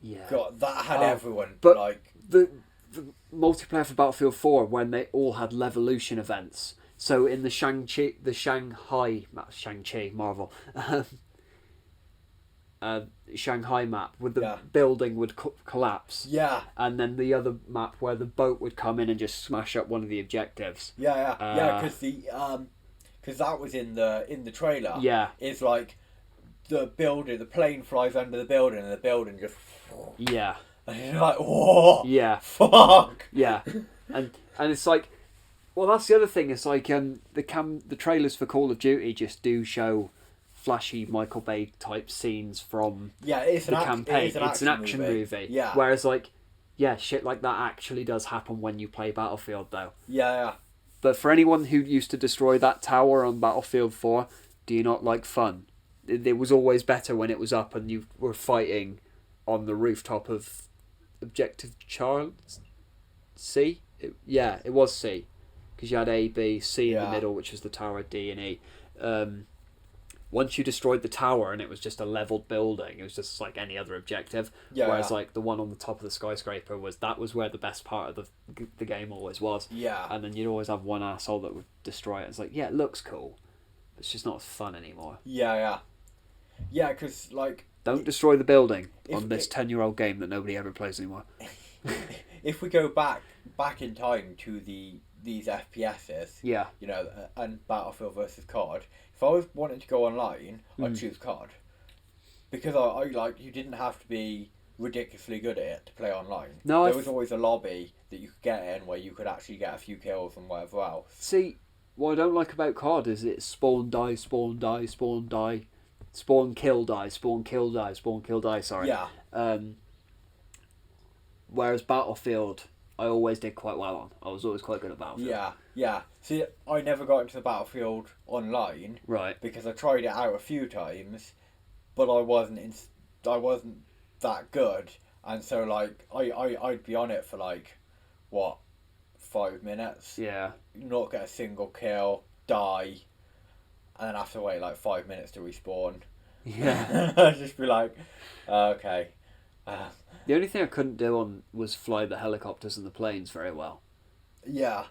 Yeah. God, that had everyone, but like... The multiplayer for Battlefield 4, when they all had Levolution events. So in the Shang-Chi, Marvel, Shanghai map, with the building would collapse. Yeah. And then the other map where the boat would come in and just smash up one of the objectives. Yeah, because that was in the trailer. Yeah. It's like the plane flies under the building and the building just... Yeah. And you're like, whoa! Yeah. Fuck! Yeah. And it's like, well, that's the other thing. It's like the trailers for Call of Duty just do show flashy Michael Bay type scenes from the campaign. It's an action movie. Yeah. Whereas shit like that actually does happen when you play Battlefield, though. Yeah. But for anyone who used to destroy that tower on Battlefield 4, do you not like fun? It was always better when it was up and you were fighting on the rooftop of Objective C? It was C. Because you had A, B, C in the middle, which was the tower, D and E. Once you destroyed the tower and it was just a leveled building, it was just like any other objective. Whereas like the one on the top of the skyscraper was where the best part of the game always was. Yeah. And then you'd always have one asshole that would destroy it. It's like, yeah, it looks cool, but it's just not as fun anymore. Yeah, because like... Don't destroy the building on this 10-year-old game that nobody ever plays anymore. If we go back in time to these FPSs, Yeah. you know, and Battlefield versus COD, if I was wanting to go online, I'd choose COD. Because I like, you didn't have to be ridiculously good at it to play online. No, there was always a lobby that you could get in where you could actually get a few kills and whatever else. See, what I don't like about COD is it's spawn, die, spawn, die, spawn, die, spawn, kill, die, spawn, kill, die, spawn, kill, die, sorry. Yeah. Whereas Battlefield, I always did quite well on. I was always quite good at Battlefield. Yeah. See, I never got into the Battlefield online. Right. Because I tried it out a few times, but I wasn't that good. And so, like, I'd be on it for, like, 5 minutes? Yeah. Not get a single kill, die, and then have to wait, like, 5 minutes to respawn. Yeah. I'd just be like, okay. The only thing I couldn't do was fly the helicopters and the planes very well. Yeah.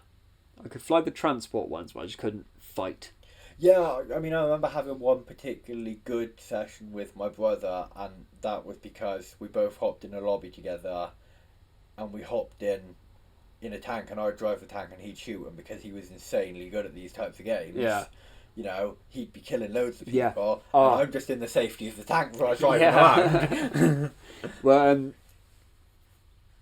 I could fly the transport ones, but I just couldn't fight. Yeah, I mean, I remember having one particularly good session with my brother, and that was because we both hopped in a lobby together, and we hopped in a tank, and I'd drive the tank and he'd shoot him because he was insanely good at these types of games. Yeah. You know, he'd be killing loads of people, Yeah. and I'm just in the safety of the tank while I drive around. Well,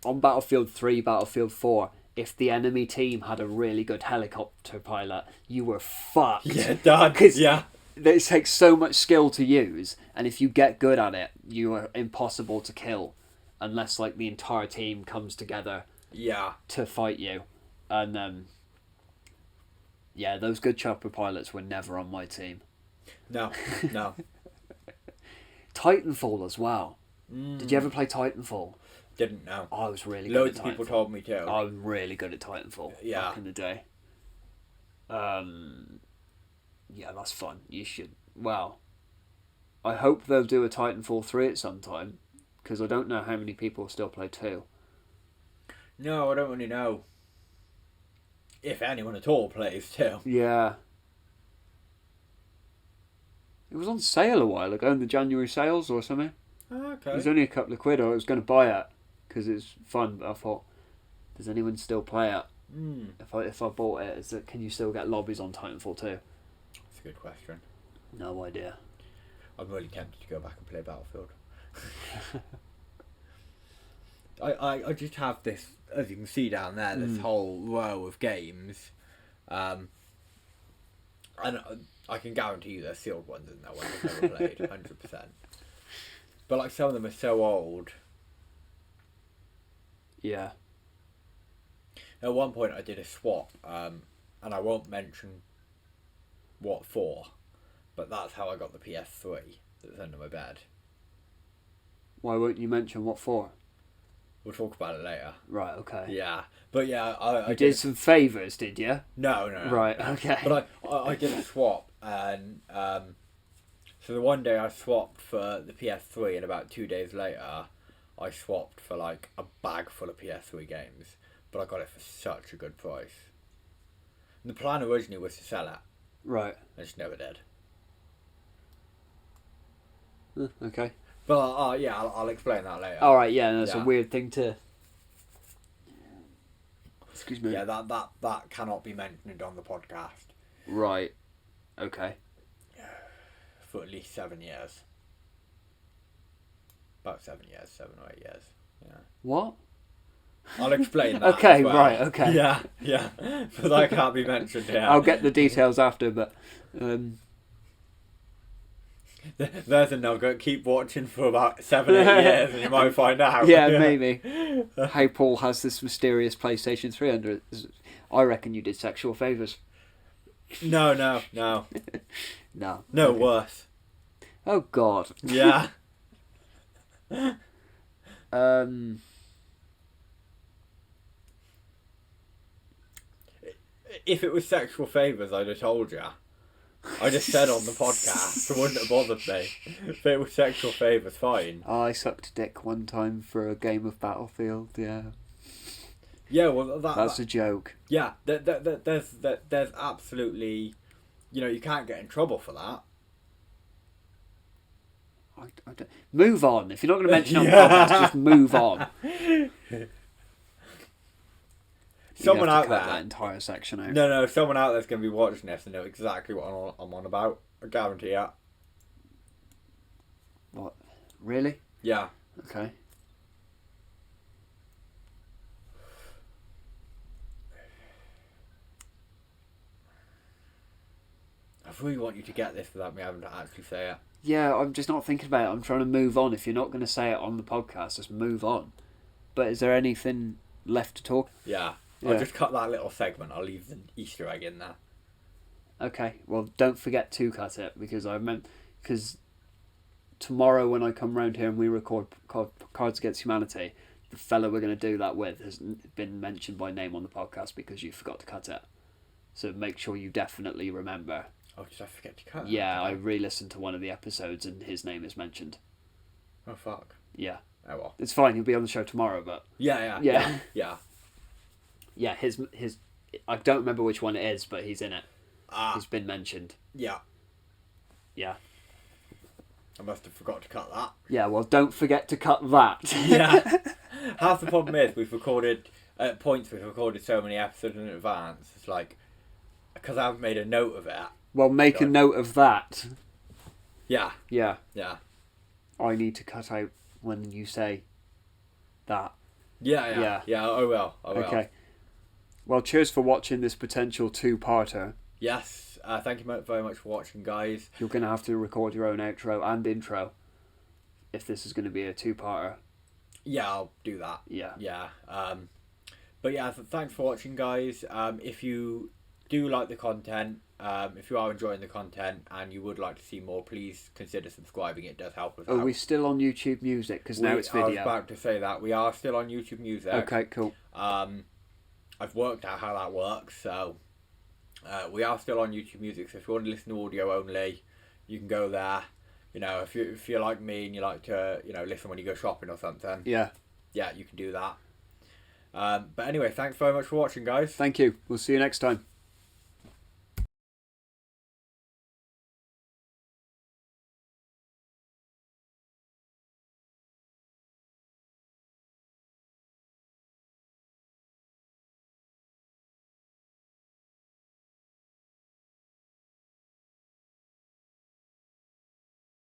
on Battlefield 3, Battlefield 4, if the enemy team had a really good helicopter pilot, you were fucked. Yeah, done. Yeah. It takes so much skill to use, and if you get good at it, you are impossible to kill unless like the entire team comes together to fight you. And those good chopper pilots were never on my team. No. Titanfall as well. Did you ever play Titanfall? Didn't know. I was really good Loads at of people Titanfall. told me to. I was really good at Titanfall back in the day. That's fun. You should. Well, I hope they'll do a Titanfall 3 at some time, because I don't know how many people still play 2. No, I don't really know if anyone at all plays still. Yeah. It was on sale a while ago in the January sales or something. Oh, It okay. was only a couple of quid. I was going to buy it because it's fun, but I thought, does anyone still play it? If I bought it, can you still get lobbies on Titanfall 2? That's a good question. No idea. I'm really tempted to go back and play Battlefield. I just have this, as you can see down there, this whole row of games. And I can guarantee you there's sealed ones in there ones I've never played, 100%. But like some of them are so old. Yeah. At one point I did a swap, and I won't mention what for, but that's how I got the PS3 that's under my bed. Why won't you mention what for? We'll talk about it later. Right, okay. Yeah, but yeah, I You did some favours, did you? No. Right, okay. But I did a swap, and so the one day I swapped for the PS3, and about 2 days later, I swapped for like a bag full of PS3 games. But I got it for such a good price. And the plan originally was to sell it. Right. I just never did. Okay. But yeah, I'll explain that later. Alright, yeah, that's Yeah. a weird thing to... Excuse me. Yeah, that cannot be mentioned on the podcast Right. Okay. for at least 7 years. About 7 years, 7 or 8 years. Yeah. What? I'll explain that. Okay, as well. right, okay. Yeah. But that can't be mentioned here. I'll get the details after, but... There's a nugget. Keep watching for about 7, 8 years and you might find out. Yeah, maybe. How Paul has this mysterious PlayStation 3 under it. I reckon you did sexual favours. No. No. No, Okay. worse. Oh, God. Yeah. If it was sexual favours, I'd have told you. I just said on the podcast, it wouldn't have bothered me. If it was sexual favours, fine. I sucked a dick one time for a game of Battlefield, yeah. Yeah, well, That's a joke. yeah. There's absolutely, you can't get in trouble for that. I don't... Move on. If you're not going to mention it on the Yeah. podcast, just move on. Someone you have out to cut there. that entire section out. No, someone out there's going to be watching this and know exactly what I'm on about. I guarantee it. What? Really? Yeah. Okay. I really want you to get this without me having to actually say it. Yeah, I'm just not thinking about it. I'm trying to move on. If you're not going to say it on the podcast, just move on. But is there anything left to talk? Yeah. Yeah. I'll just cut that little segment. I'll leave the Easter egg in there. Okay. Well, don't forget to cut it because tomorrow when I come round here and we record Cards Against Humanity, the fella we're going to do that with has been mentioned by name on the podcast because you forgot to cut it. So make sure you definitely remember. Oh, did I forget to cut? Yeah, I re-listened to one of the episodes and his name is mentioned. Oh fuck. Yeah. Oh well. It's fine. He'll be on the show tomorrow, but Yeah. yeah, his I don't remember which one it is, but he's in it. Ah. He's been mentioned. Yeah. Yeah. I must have forgot to cut that. Yeah, well, don't forget to cut that. Yeah. Half the problem is we've recorded so many episodes in advance. It's like because I've made a note of it. Well, make a note of that. Yeah. Yeah. Yeah. I need to cut out when you say that. Yeah. I will. Okay. Well, cheers for watching this potential two-parter. Yes. Thank you very much for watching, guys. You're going to have to record your own outro and intro if this is going to be a two-parter. Yeah, I'll do that. Yeah. Yeah. But yeah, thanks for watching, guys. If you do like the content, if you are enjoying the content and you would like to see more, please consider subscribing. It does help us out. Are we still on YouTube Music? Because now it's video. I was about to say that. We are still on YouTube Music. Okay, cool. I've worked out how that works, so we are still on YouTube Music. So if you want to listen to audio only, you can go there. If you're like me and you like to listen when you go shopping or something, Yeah. you can do that. But anyway, thanks very much for watching, guys. Thank you. We'll see you next time.